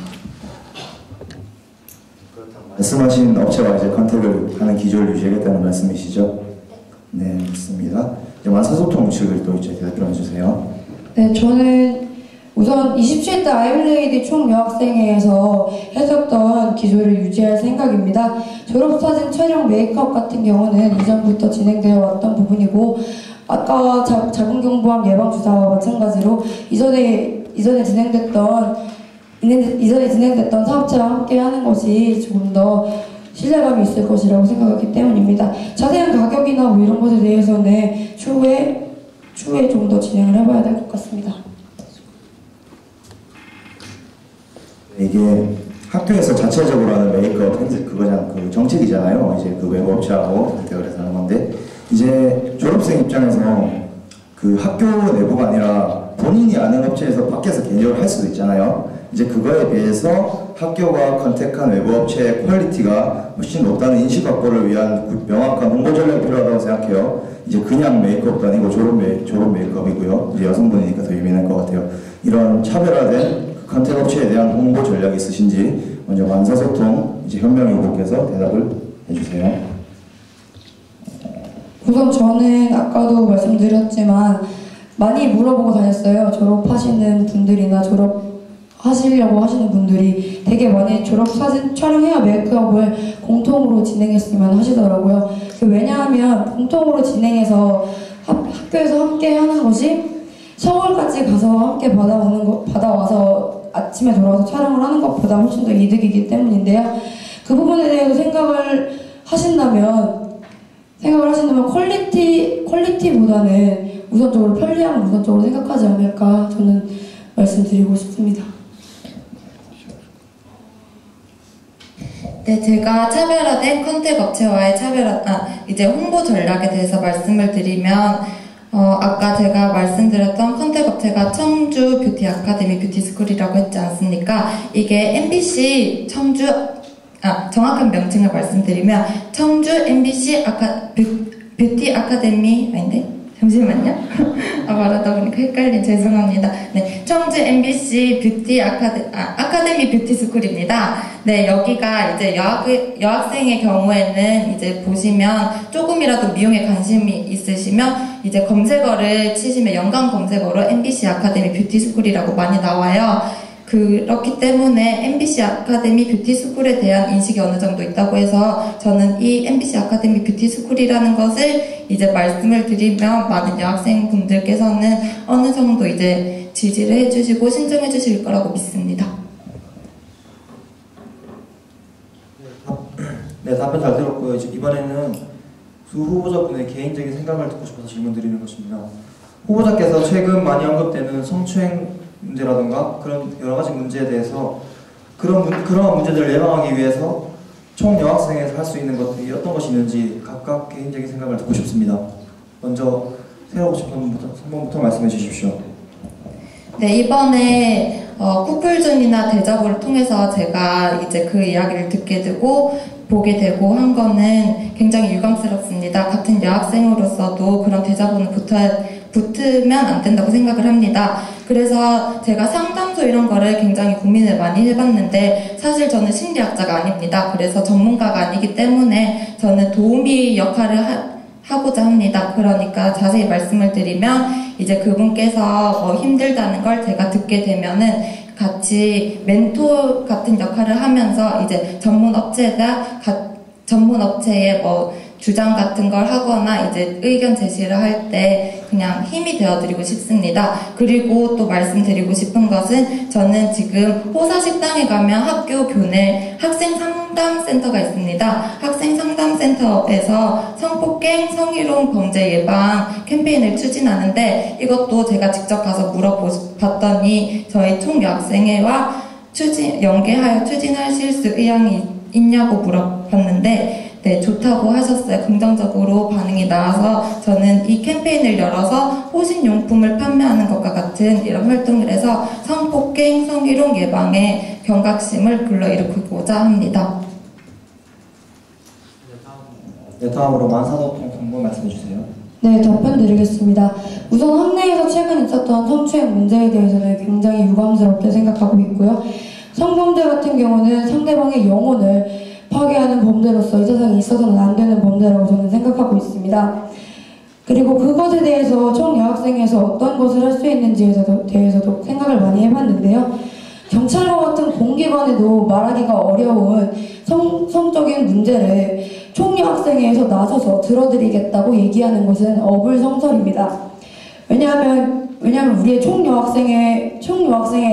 말씀하신 업체와 이제 컨택을 하는 기조를 유지하겠다는 말씀이시죠? 네, 맞습니다. 이제 만사소통 측을 또 이제 대답해 주세요. 네, 저는 우선 27대 아이블레이드 총여학생회에서 했었던 기조를 유지할 생각입니다. 졸업사진 촬영 메이크업 같은 경우는 이전부터 진행되어 왔던 부분이고 아까 자궁경부암 예방주사와 마찬가지로 이전에 진행됐던 사업체와 함께 하는 것이 조금 더 신뢰감이 있을 것이라고 생각하기 때문입니다. 자세한 가격이나 뭐 이런 것에 대해서는 추후에 좀 더 진행을 해봐야 될 것 같습니다. 이게 학교에서 자체적으로 하는 메이크업 그거잖아, 그 정책이잖아요. 이제 그 외부 업체하고 대화를 해서 하는 건데 이제 졸업생 입장에서 그 학교 내부가 아니라 본인이 아는 업체에서 밖에서 개인적으로 할 수도 있잖아요. 이제 그거에 비해서 학교가 컨택한 외부 업체의 퀄리티가 훨씬 높다는 인식 확보를 위한 명확한 홍보 전략이 필요하다고 생각해요. 이제 그냥 메이크업도 아니고 졸업 메이크업이고요. 이제 여성분이니까 더 예민할 것 같아요. 이런 차별화된 컨택 업체에 대한 홍보 전략이 있으신지 먼저 만사소통 이제 현명 후보께서 대답을 해주세요. 우선 저는 아까도 말씀드렸지만 많이 물어보고 다녔어요. 졸업하시는 분들이나 졸업하시려고 하시는 분들이 되게 많이 졸업사진 촬영해야 메이크업을 공통으로 진행했으면 하시더라고요. 왜냐하면 공통으로 진행해서 학교에서 함께 하는 것이 서울까지 가서 함께 받아와서 아침에 돌아와서 촬영을 하는 것보다 훨씬 더 이득이기 때문인데요. 그 부분에 대해서 생각을 하신다면 퀄리티보다는 우선적으로 편리함을 우선적으로 생각하지 않을까 저는 말씀드리고 싶습니다. 네, 제가 차별화된 컨택 업체와의 이제 홍보 전략에 대해서 말씀을 드리면, 아까 제가 말씀드렸던 컨택 업체가 청주 뷰티 아카데미 뷰티 스쿨이라고 했지 않습니까? 이게 MBC 정확한 명칭을 말씀드리면, 청주 MBC 뷰티 아카데미, 아닌데? 잠시만요. 말하다 보니까 죄송합니다. 네, 청주 MBC 뷰티 아카데미 뷰티 스쿨입니다. 네, 여기가 이제 여학생의 경우에는 이제 보시면 조금이라도 미용에 관심이 있으시면 이제 검색어를 치시면 연관 검색어로 MBC 아카데미 뷰티 스쿨이라고 많이 나와요. 그렇기 때문에 MBC 아카데미 뷰티 스쿨에 대한 인식이 어느 정도 있다고 해서 저는 이 MBC 아카데미 뷰티 스쿨이라는 것을 이제 말씀을 드리면 많은 여학생분들께서는 어느 정도 이제 지지를 해주시고 신청해 주실 거라고 믿습니다. 네, 답변 잘 들었고요. 이제 이번에는 두 후보자분의 개인적인 생각을 듣고 싶어서 질문 드리는 것입니다. 후보자께서 최근 많이 언급되는 성추행 문제라든가 그런 여러 가지 문제에 대해서 그런 문제들을 예방하기 위해서 총 여학생에서 할 수 있는 것들이 어떤 것이 있는지 각각 개인적인 생각을 듣고 싶습니다. 먼저 새로고 싶은 선봉부터 말씀해 주십시오. 네, 이번에 쿠플존이나 데자부를 통해서 제가 이제 그 이야기를 듣게 되고 보게 되고 한 거는 굉장히 유감스럽습니다. 같은 여학생으로서도 그런 데자부는 붙으면 안 된다고 생각을 합니다. 그래서 제가 상담소 이런 거를 굉장히 고민을 많이 해봤는데 사실 저는 심리학자가 아닙니다. 그래서 전문가가 아니기 때문에 저는 도우미 역할을 하고자 합니다. 그러니까 자세히 말씀을 드리면 이제 그분께서 뭐 힘들다는 걸 제가 듣게 되면은 같이 멘토 같은 역할을 하면서 이제 전문 업체에 뭐 주장 같은 걸 하거나 이제 의견 제시를 할 때 그냥 힘이 되어드리고 싶습니다. 그리고 또 말씀드리고 싶은 것은 저는 지금 호사식당에 가면 학교 교내 학생 상담센터가 있습니다. 학생 상담센터에서 성폭행, 성희롱 범죄 예방 캠페인을 추진하는데 이것도 제가 직접 가서 물어봤더니 저희 총여학생회와 연계하여 추진하실 수 의향이 있냐고 물어봤는데 네, 좋다고 하셨어요. 긍정적으로 반응이 나와서 저는 이 캠페인을 열어서 호신용품을 판매하는 것과 같은 이런 활동을 해서 성폭행, 성희롱 예방에 경각심을 불러일으키고자 합니다. 네, 다음으로 만사소통 정보 말씀해 주세요. 네, 답변 드리겠습니다. 우선 학내에서 최근 있었던 성추행 문제에 대해서는 굉장히 유감스럽게 생각하고 있고요. 성범죄 같은 경우는 상대방의 영혼을 파괴하는 범죄로서 이 세상에 있어서는 안 되는 범죄라고 저는 생각하고 있습니다. 그리고 그것에 대해서 총 여학생에서 어떤 것을 할 수 있는지에 대해서도 생각을 많이 해봤는데요. 경찰과 같은 공기관에도 말하기가 어려운 성적인 문제를 총 여학생회에서 나서서 들어드리겠다고 얘기하는 것은 어불성설입니다. 왜냐하면 우리의 총 여학생회에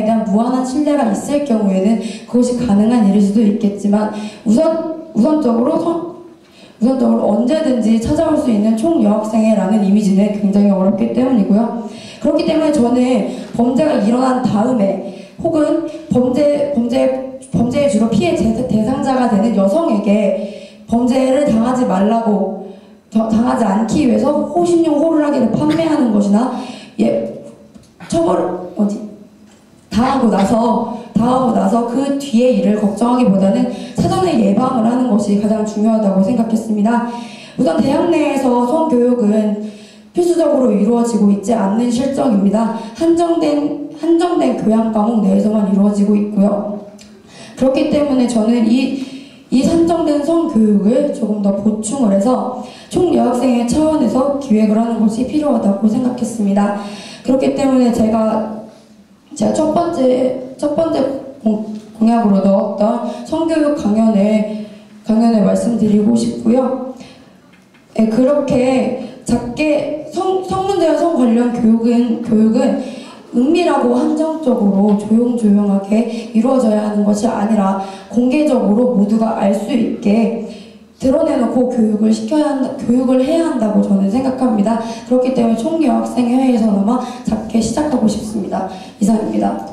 대한 무한한 신뢰가 있을 경우에는 그것이 가능한 일일 수도 있겠지만 우선적으로 언제든지 찾아올 수 있는 총 여학생회라는 이미지는 굉장히 어렵기 때문이고요. 그렇기 때문에 저는 범죄가 일어난 다음에 혹은 범죄의 주로 피해 대상자가 되는 여성에게 범죄를 당하지 않기 위해서 호신용 호루라기를 판매하는 것이나 당하고 나서 그 뒤의 일을 걱정하기보다는 사전에 예방을 하는 것이 가장 중요하다고 생각했습니다. 우선 대학 내에서 성교육은 필수적으로 이루어지고 있지 않는 실정입니다. 한정된 교양 과목 내에서만 이루어지고 있고요. 그렇기 때문에 저는 이 산정된 성교육을 조금 더 보충을 해서 총여학생회 차원에서 기획을 하는 것이 필요하다고 생각했습니다. 그렇기 때문에 제가 첫 번째 공약으로 넣었던 성교육 강연을 말씀드리고 싶고요. 네, 그렇게 작게 성문제와 성 관련 교육은 은밀하고 한정적으로 조용조용하게 이루어져야 하는 것이 아니라 공개적으로 모두가 알 수 있게 드러내놓고 교육을 해야 한다고 저는 생각합니다. 그렇기 때문에 총여학생회에서나마 작게 시작하고 싶습니다. 이상입니다.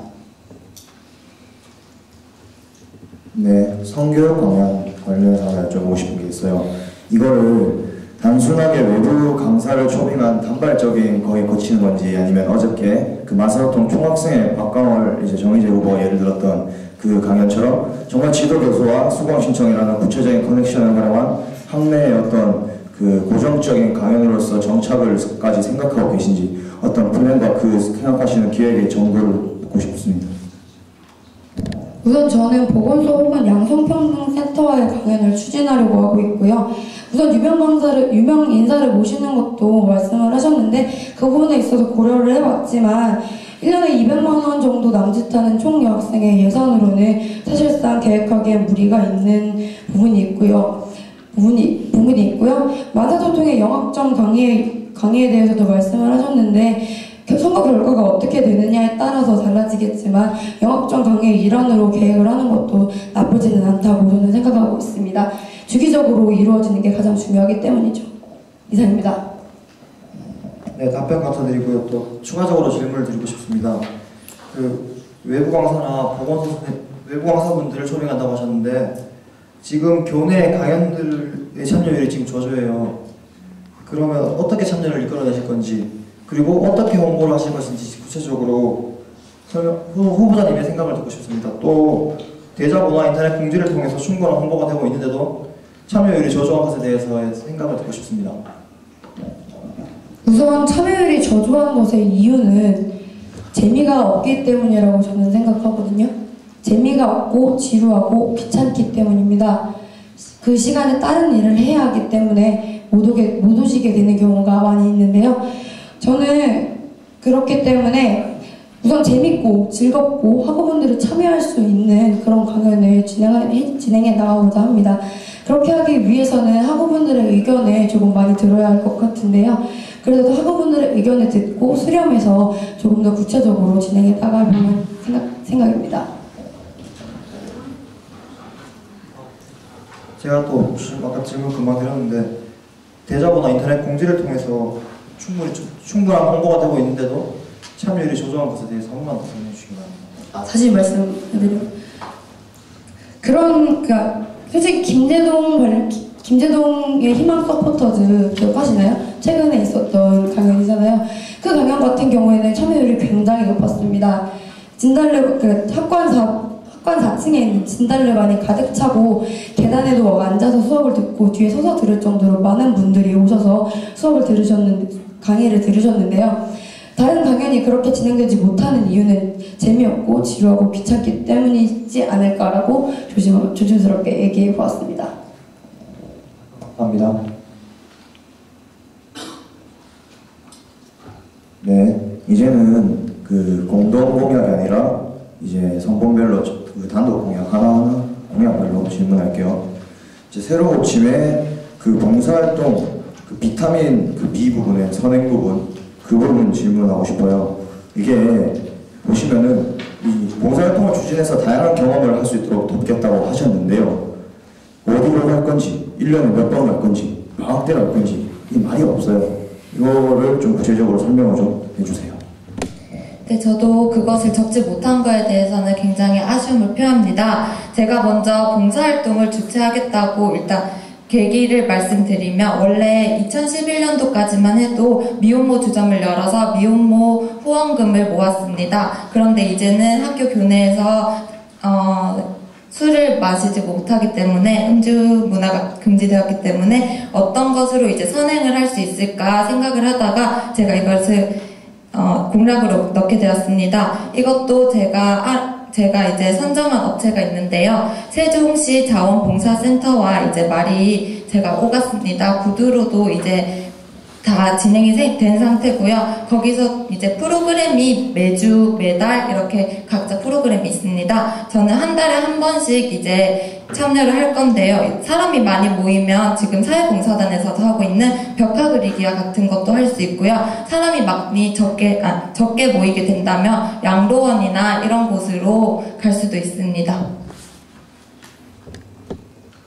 네, 성교육 방향 관련해서 하나 여쭤보고 싶은 게 있어요. 이거를 단순하게 외부 강사를 초빙한 단발적인 거에 거치는 건지, 아니면 어저께 그 마사오통 총학생회 박강월 이제 정의재 후보가 예를 들었던 그 강연처럼 정말 지도 교수와 수강 신청이라는 구체적인 커넥션을 활용한 학내의 어떤 그 고정적인 강연으로서 정착을까지 생각하고 계신지, 어떤 플랜과 그 생각하시는 기획의 정보를 듣고 싶습니다. 우선 저는 보건소 혹은 양성평등센터의 강연을 추진하려고 하고 있고요. 우선 유명 인사를 모시는 것도 말씀을 하셨는데 그 부분에 있어서 고려를 해봤지만 1년에 200만 원 정도 남짓하는 총여학생의 예산으로는 사실상 계획하기에 무리가 있는 부분이 있고요. 만사소통의 영업점 강의에 대해서도 말씀을 하셨는데 선거 결과가 어떻게 되느냐에 따라서 달라지겠지만 영업점 강의의 일환으로 계획을 하는 것도 나쁘지는 않다고 저는 생각하고 있습니다. 주기적으로 이루어지는 게 가장 중요하기 때문이죠. 이상입니다. 네, 답변 감사드리고요. 또 추가적으로 질문을 드리고 싶습니다. 그 외부 강사나 외부 강사분들을 초빙한다고 하셨는데 지금 교내 강연들의 참여율이 지금 저조해요. 그러면 어떻게 참여를 이끌어내실 건지, 그리고 어떻게 홍보를 하실 것인지 구체적으로 후보자님의 생각을 듣고 싶습니다. 또 대자보나 인터넷 공지를 통해서 충분한 홍보가 되고 있는데도 참여율이 저조한 것에 대해서의 생각을 듣고 싶습니다. 우선 참여율이 저조한 것의 이유는 재미가 없기 때문이라고 저는 생각하거든요. 재미가 없고 지루하고 귀찮기 때문입니다. 그 시간에 다른 일을 해야 하기 때문에 못 오시게 되는 경우가 많이 있는데요. 저는 그렇기 때문에 우선 재밌고 즐겁고 학우분들이 참여할 수 있는 그런 강연을 진행해 나가고자 합니다. 그렇게 하기 위해서는 학우분들의 의견을 조금 많이 들어야 할 것 같은데요. 그래도 학우분들의 의견을 듣고 수렴해서 조금 더 구체적으로 진행해 나가려는 생각입니다. 제가 또 아까 질문 금방 드렸는데 대자보나 인터넷 공지를 통해서 충분한 홍보가 되고 있는데도 참여율이 저조한 것에 대해서 한 번만 더 설명해 주시기 바랍니다. 다시 말씀드리면 그러니까 솔직히 김재동의 희망 서포터즈 기억하시나요? 최근에 있었던 강연이잖아요. 그 강연 같은 경우에는 참여율이 굉장히 높았습니다. 학관 4층에 있는 진달래관이 가득 차고 계단에도 앉아서 수업을 듣고 뒤에 서서 들을 정도로 많은 분들이 오셔서 강의를 들으셨는데요. 다른 강연이 그렇게 진행되지 못하는 이유는 재미없고 지루하고 귀찮기 때문이지 않을까라고 조심스럽게 얘기해 보았습니다. 감사합니다. 네, 이제는 그 공동 공약이 아니라 이제 성범별로 그 단독 공약 하나하나 공약별로 질문할게요. 이제 새로 고침의 그 봉사활동 그 비타민 그 B 부분의 선행 부분 그 부분 질문하고 싶어요. 이게 보시면은 이 봉사활동을 추진해서 다양한 경험을 할 수 있도록 돕겠다고 하셨는데요. 어디로 갈 건지, 1년에 몇 번 갈 건지, 방학 때 갈 건지 이 말이 없어요. 이거를 좀 구체적으로 설명을 좀 해주세요. 네, 저도 그것을 적지 못한 거에 대해서는 굉장히 아쉬움을 표합니다. 제가 먼저 봉사활동을 주최하겠다고 일단 계기를 말씀드리면 원래 2011년도까지만 해도 미혼모 주점을 열어서 미혼모 후원금을 모았습니다. 그런데 이제는 학교 교내에서 술을 마시지 못하기 때문에 음주 문화가 금지되었기 때문에 어떤 것으로 이제 선행을 할 수 있을까 생각을 하다가 제가 이것을 공약으로 넣게 되었습니다. 이것도 제가 제가 이제 선정한 업체가 있는데요. 세종시 자원봉사센터와 이제 말이 제가 오갔습니다. 구두로도 이제 다 진행이 된 상태고요. 거기서 이제 프로그램이 매주, 매달 이렇게 각자 프로그램이 있습니다. 저는 한 달에 한 번씩 이제 참여를 할 건데요. 사람이 많이 모이면 지금 사회봉사단에서도 하고 있는 벽화 그리기와 같은 것도 할 수 있고요. 사람이 많이 적게 모이게 된다면 양로원이나 이런 곳으로 갈 수도 있습니다.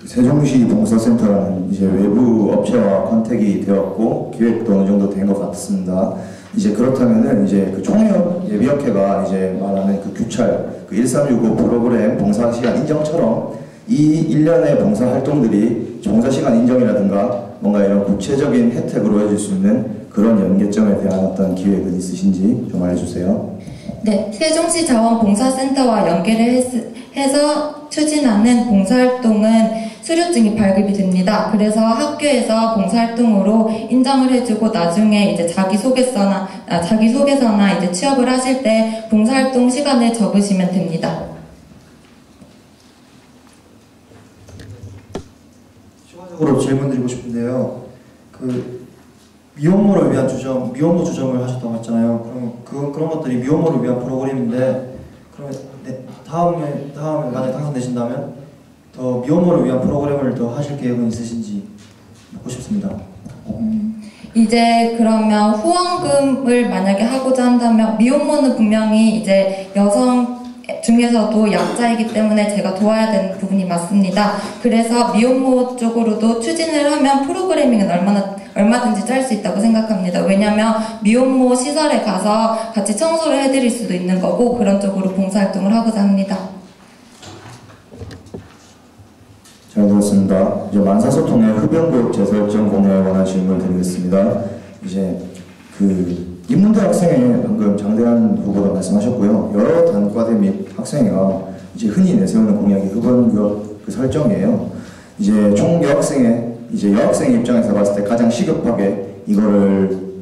세종시 봉사센터라는 이제 외부 업체와 컨택이 되었고 기획도 어느 정도 된 것 같습니다. 이제 그렇다면은 이제 그 총력 예비역회가 이제 말하는 그 규찰, 그 1365 프로그램 봉사시간 인정처럼 이 1년의 봉사 활동들이 봉사시간 인정이라든가 뭔가 이런 구체적인 혜택으로 해줄 수 있는 그런 연계점에 대한 어떤 기획은 있으신지 좀 알려주세요. 네, 세종시 자원봉사센터와 연계를 해서 추진하는 봉사활동은 수료증이 발급이 됩니다. 그래서 학교에서 봉사활동으로 인정을 해주고 나중에 이제 자기소개서나 이제 취업을 하실 때 봉사활동 시간을 적으시면 됩니다. 추가적으로 질문드리고 싶은데요. 그 미혼모를 위한 미혼모 주점을 하셨다고 했잖아요. 그런 것들이 미혼모를 위한 프로그램인데, 그러면 다음에 만약 당선되신다면 더 미혼모를 위한 프로그램을 더 하실 계획은 있으신지 묻고 싶습니다. 이제 그러면 후원금을 만약에 하고자 한다면 미혼모는 분명히 이제 여성 중에서도 약자이기 때문에 제가 도와야 되는 부분이 맞습니다. 그래서 미혼모 쪽으로도 추진을 하면 프로그래밍은 얼마든지 짤 수 있다고 생각합니다. 왜냐하면 미혼모 시설에 가서 같이 청소를 해드릴 수도 있는 거고 그런 쪽으로 봉사활동을 하고자 합니다. 잘 들었습니다. 이제 만사소통의 흡연구역 재설정 공약에 관한 질문을 드리겠습니다. 이제 인문대 학생회 방금 장대한 후보가 말씀하셨고요. 여러 단과대 및 학생회가 이제 흔히 내세우는 공약이 흡연구역 설정이에요. 이제 총 여학생의 입장에서 봤을 때 가장 시급하게 이거를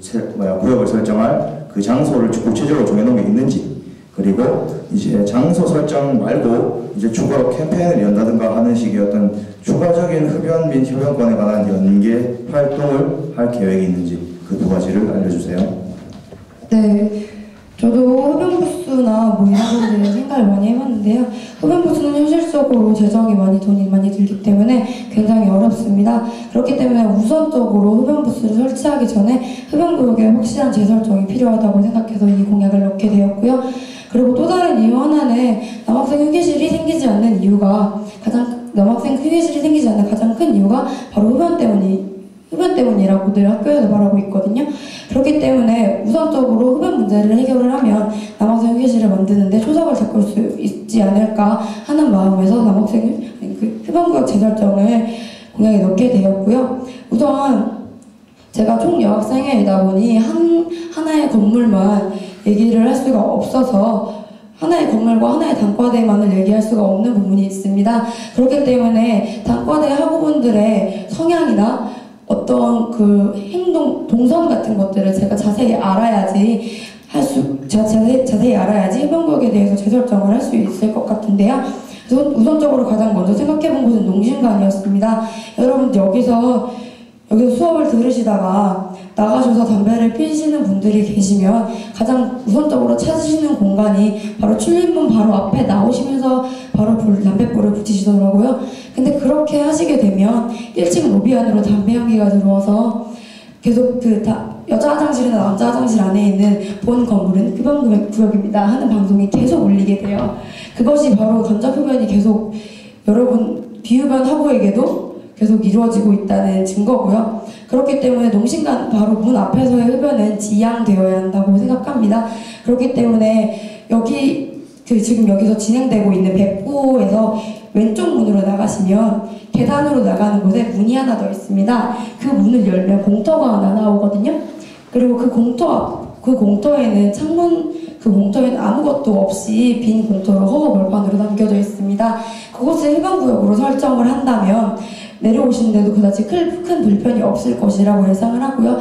구역을 설정할 그 장소를 구체적으로 정해놓은 게 있는지, 그리고 이제 장소 설정 말고 이제 추가로 캠페인을 연다든가 하는 식의 어떤 추가적인 흡연 및 흡연권에 관한 연계 활동을 할 계획이 있는지 그 두 가지를 알려주세요. 네, 저도 흡연부스나 뭐 이런 것들 생각을 많이 해봤는데요. 흡연부스는 현실적으로 돈이 많이 들기 때문에 굉장히 어렵습니다. 그렇기 때문에 우선적으로 흡연부스를 설치하기 전에 흡연구역에 확실한 재설정이 필요하다고 생각해서 이 공약을 넣게 되었고요. 그리고 또 다른 이유 하나는 남학생 휴게실이 생기지 않는 가장 큰 이유가 바로 흡연 때문이라고 늘 학교에서 말하고 있거든요. 그렇기 때문에 우선적으로 흡연 문제를 해결을 하면 남학생 휴게실을 만드는데 초석을 닦을 수 있지 않을까 하는 마음에서 흡연구역 재설정을 공약에 넣게 되었고요. 우선 제가 총여학생회이다 보니 하나의 건물만 얘기를 할 수가 없어서 하나의 건물과 하나의 단과대만을 얘기할 수가 없는 부분이 있습니다. 그렇기 때문에 단과대 학우분들의 성향이나 어떤 그 행동, 동선 같은 것들을 제가 자세히 알아야지 흡연구역에 대해서 재설정을 할 수 있을 것 같은데요. 우선적으로 가장 먼저 생각해본 곳은 농심관이었습니다. 여러분 여기서 수업을 들으시다가 나가셔서 담배를 피시는 분들이 계시면 가장 우선적으로 찾으시는 공간이 바로 출입문 바로 앞에 나오시면서 바로 담배불을 붙이시더라고요. 근데 그렇게 하시게 되면 1층 로비 안으로 담배 향기가 들어와서 계속 여자 화장실이나 남자 화장실 안에 있는 본 건물은 흡연구역입니다 하는 방송이 계속 울리게 돼요. 그것이 바로 간접흡연이 계속 여러분 비흡연 학우에게도 계속 이루어지고 있다는 증거고요. 그렇기 때문에 농심관 바로 문 앞에서의 흡연은 지양되어야 한다고 생각합니다. 그렇기 때문에 지금 여기서 진행되고 있는 백구에서 왼쪽 문으로 나가시면 계단으로 나가는 곳에 문이 하나 더 있습니다. 그 문을 열면 공터가 하나 나오거든요. 그리고 그 공터에는 아무것도 없이 빈 공터로 허허 벌판으로 남겨져 있습니다. 그곳을 흡연구역으로 설정을 한다면 내려오시는데도 그다지 큰 불편이 없을 것이라고 예상을 하고요.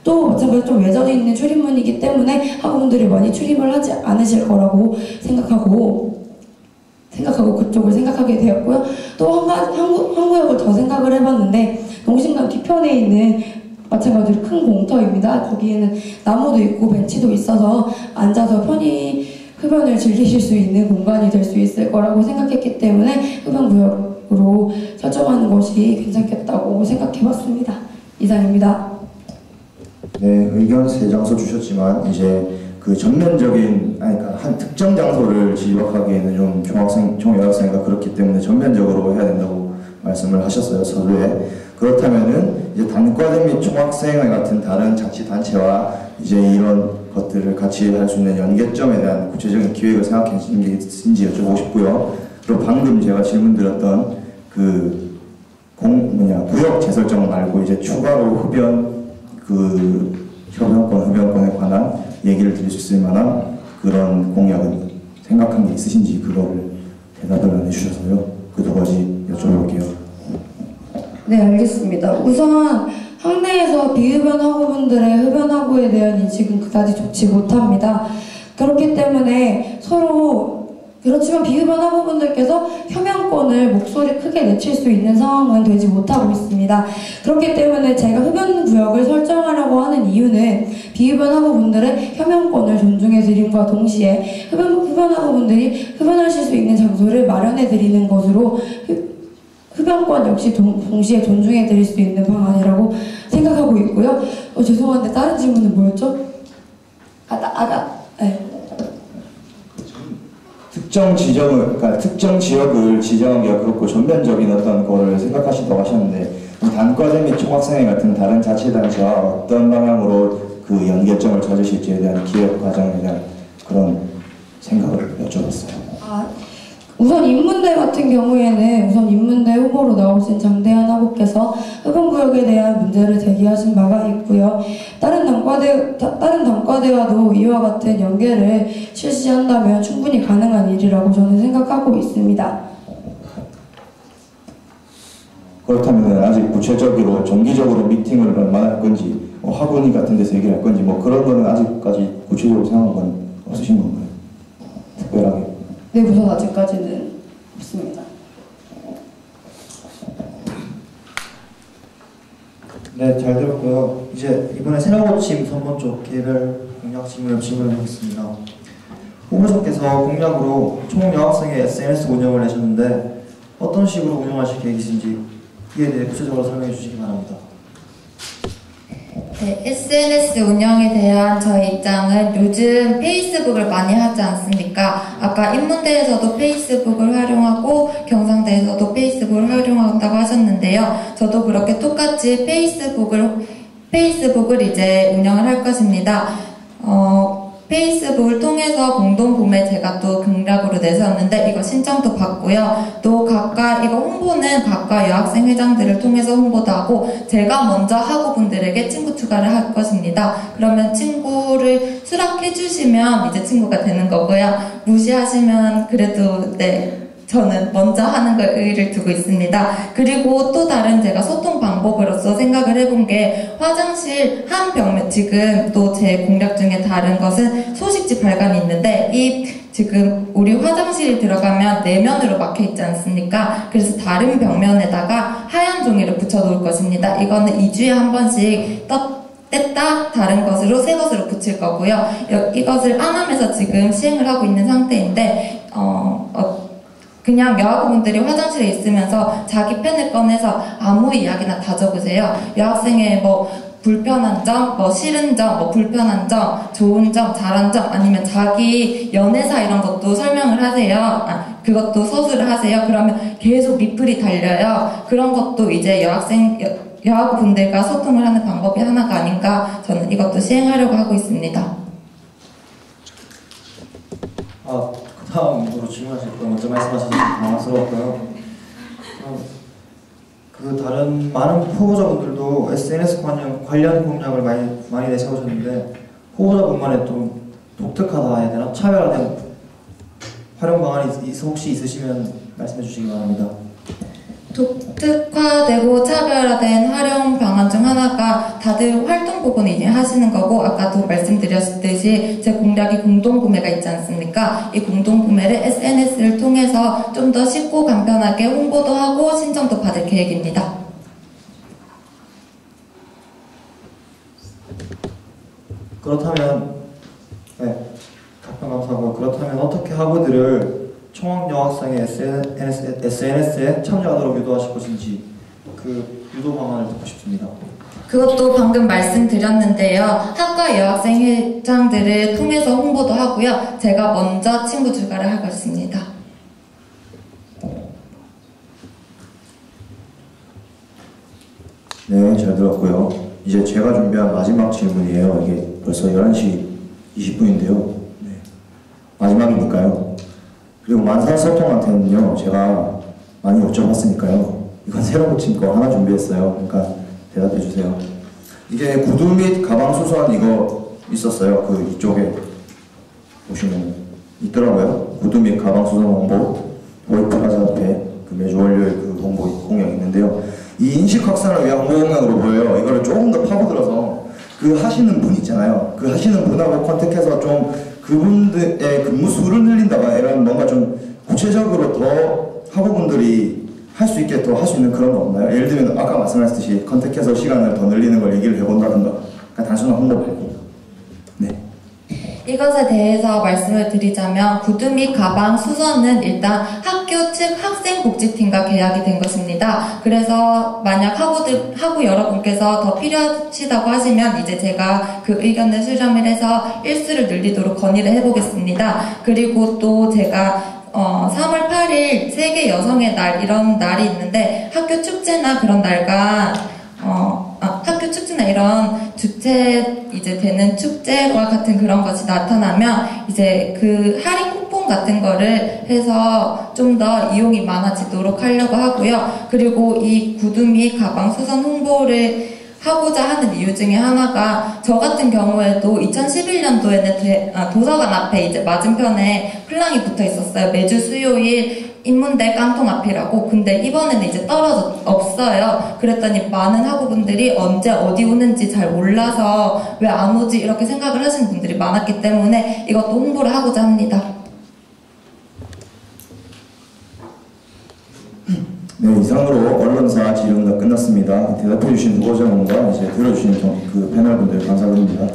또 마찬가지로 좀 외전에 있는 출입문이기 때문에 학우분들이 많이 출입을 하지 않으실 거라고 생각하고, 생각하고 그쪽을 생각하게 되었고요. 또 한 가지 한 구역을 더 생각을 해봤는데 농심관 뒤편에 있는 마찬가지로 큰 공터입니다. 거기에는 나무도 있고 벤치도 있어서 앉아서 편히 흡연을 즐기실 수 있는 공간이 될 수 있을 거라고 생각했기 때문에 흡연구역으로 설정하는 것이 괜찮겠다고 생각해봤습니다. 이상입니다. 네, 의견 세 장소 주셨지만 이제 그 전면적인 그러니까 한 특정 장소를 지적하기에는 좀 총여학생과 그렇기 때문에 전면적으로 해야 된다고 말씀을 하셨어요, 서두에. 그렇다면은 이제 단과대 및 총학생회 같은 다른 자치단체와 이제 이런 것들을 같이 할 수 있는 연계점에 대한 구체적인 기획을 생각해 주신 게 있는지 여쭤보고 싶고요. 그리고 방금 제가 질문드렸던 그 구역 재설정 말고 이제 추가로 흡연권에 관한 얘기를 드릴 수 있을 만한 그런 공약은 생각한 게 있으신지 그거를 대답을 안 해주셔서요. 그 두 가지 여쭤볼게요. 네, 알겠습니다. 우선 학내에서 비흡연 학우분들의 흡연 학우에 대한 인식은 그다지 좋지 못합니다. 그렇기 때문에 서로 그렇지만 비흡연 학우분들께서 혐연권을 목소리 크게 내칠 수 있는 상황은 되지 못하고 있습니다. 그렇기 때문에 제가 흡연 구역을 설정하려고 하는 이유는 비흡연 학우분들의 혐연권을 존중해 드림과 동시에 흡연 학우분들이 흡연하실 수 있는 장소를 마련해 드리는 것으로 흡연권 역시 동시에 존중해 드릴 수 있는 방안이라고 생각하고 있고요. 죄송한데 다른 질문은 뭐였죠? 네. 특정 지역을 지정하기가 그렇고 전면적인 어떤 거를 생각하신다고 하셨는데 단과대 및 총학생회 같은 다른 자치단체와 어떤 방향으로 그 연결점을 찾으실지에 대한 기획 과정에 대한 그런 생각을 여쭤봤어요. 우선 인문대 같은 경우에는 우선 인문대 후보로 나오신 장대한 학우께서 흡연구역에 대한 문제를 제기하신 바가 있고요. 다른 단과대와도 이와 같은 연계를 실시한다면 충분히 가능한 일이라고 저는 생각하고 있습니다. 그렇다면 아직 구체적으로 정기적으로 미팅을 얼마나 할 건지 학원이 같은 데서 얘기를 할 건지 그런 거는 아직까지 구체적으로 생각한 건 없으신 건가요? 특별하게? 네, 우선 아직까지는 없습니다. 네, 잘 들었고요. 이제 이번에 새로고침 선본 쪽 개별 공약 질문을 하겠습니다. 후보자께서 공약으로 총 여학생의 SNS 운영을 내셨는데 어떤 식으로 운영하실 계획이신지 이에 대해 구체적으로 설명해 주시기 바랍니다. 네, SNS 운영에 대한 저희 입장은 요즘 페이스북을 많이 하지 않습니까? 아까 인문대에서도 페이스북을 활용하고 경상대에서도 페이스북을 활용한다고 하셨는데요. 저도 그렇게 똑같이 페이스북을 이제 운영을 할 것입니다. 페이스북을 통해서 공동구매 제가 또 공약으로 내세웠는데 이거 신청도 받고요. 또 이거 홍보는 각각 여학생 회장들을 통해서 홍보도 하고 제가 먼저 학우분들에게 친구 추가를 할 것입니다. 그러면 친구를 수락해 주시면 이제 친구가 되는 거고요. 무시하시면 그래도 저는 먼저 하는 걸 의의를 두고 있습니다. 그리고 또 다른 제가 소통 방법으로서 생각을 해본 게 화장실 한 벽면, 지금 또 제 공략 중에 다른 것은 소식지 발간이 있는데 지금 우리 화장실이 들어가면 내면으로 막혀 있지 않습니까? 그래서 다른 벽면에다가 하얀 종이를 붙여 놓을 것입니다. 이거는 2주에 한 번씩 뗐다 다른 것으로 새 것으로 붙일 거고요. 이것을 안암에서 지금 시행을 하고 있는 상태인데 그냥 여학우분들이 화장실에 있으면서 자기 펜을 꺼내서 아무 이야기나 다 적으세요. 여학생의 불편한 점, 싫은 점, 불편한 점, 좋은 점, 잘한 점, 아니면 자기 연애사 이런 것도 설명을 하세요. 그것도 서술을 하세요. 그러면 계속 리플이 달려요. 그런 것도 이제 여학우분들과 소통을 하는 방법이 하나가 아닌가, 저는 이것도 시행하려고 하고 있습니다. 다음으로 질문하실 거 먼저 말씀하셔서 당황스러웠고요. 다른 많은 후보자분들도 SNS 관련 공약을 많이 내세우셨는데 후보자분만의 좀 독특하다 해야 되나? 차별화된 활용 방안이 혹시 있으시면 말씀해 주시기 바랍니다. 독특화되고 차별화된 활용 방안 중 하나가 다들 활동 부분을 이제 하시는 거고, 아까도 말씀드렸듯이 제 공략이 공동구매가 있지 않습니까? 이 공동구매를 SNS를 통해서 좀 더 쉽고 간편하게 홍보도 하고 신청도 받을 계획입니다. 그렇다면 네, 답변 감사하고, 그렇다면 어떻게 학우들을 총학 여학생의 SNS에 참여하도록 유도하실 것인지 그 유도 방안을 듣고 싶습니다. 그것도 방금 말씀드렸는데요. 학과 여학생 회장들을 통해서 홍보도 하고요. 제가 먼저 친구 출가를 하고 있습니다. 네, 잘 들었고요. 이제 제가 준비한 마지막 질문이에요. 이게 벌써 11시 20분인데요. 네. 마지막이니까요. 그리고 만사소통한테는요, 제가 많이 여쭤봤으니까요. 이건 새로 고친 거 하나 준비했어요. 그러니까 대답해 주세요. 이게 구두 및 가방 수선 이거 있었어요. 그 이쪽에 보시면 있더라고요. 구두 및 가방 수선 홍보, 보이프라자 앞에 그 매주 월요일 그 홍보 공약이 있는데요. 이 인식 확산을 위한 홍보 공약으로 보여요. 이거를 조금 더 파고들어서 그 하시는 분 있잖아요. 그 하시는 분하고 컨택해서 좀 그분들의 근무 수를 늘린다거나 이런 뭔가 좀 구체적으로 더 학우분들이 할 수 있게 더 할 수 있는 그런 거 없나요? 예를 들면 아까 말씀하셨듯이 컨택해서 시간을 더 늘리는 걸 얘기를 해본다든가, 그러니까 단순한 홍보 말고. 네. 이것에 대해서 말씀을 드리자면 구두 및 가방 수선은 일단 학교 측 학생복지팀과 계약이 된 것입니다. 그래서 만약 학우 여러분께서 더 필요하시다고 하시면 이제 제가 그 의견을 수렴을 해서 일수를 늘리도록 건의를 해보겠습니다. 그리고 또 제가 3월 8일 세계 여성의 날 이런 날이 있는데 학교 축제나 그런 날과 학교 축제나 이런 주최 이제 되는 축제와 같은 그런 것이 나타나면 이제 그 할인 쿠폰 같은 거를 해서 좀 더 이용이 많아지도록 하려고 하고요. 그리고 이 구두 및 가방 수선 홍보를 하고자 하는 이유 중에 하나가 저 같은 경우에도 2011년도에는 도서관 앞에 이제 맞은편에 플랑이 붙어 있었어요. 매주 수요일 인문대 깡통 앞이라고. 근데 이번에는 이제 없어요. 그랬더니 많은 학우분들이 언제 어디 오는지 잘 몰라서 왜 안 오지 이렇게 생각을 하시는 분들이 많았기 때문에 이것도 홍보를 하고자 합니다. 네, 이상으로 언론사 질의응답 끝났습니다. 대답해주신 후보자분과 이제 들어주신 그 패널분들 감사드립니다.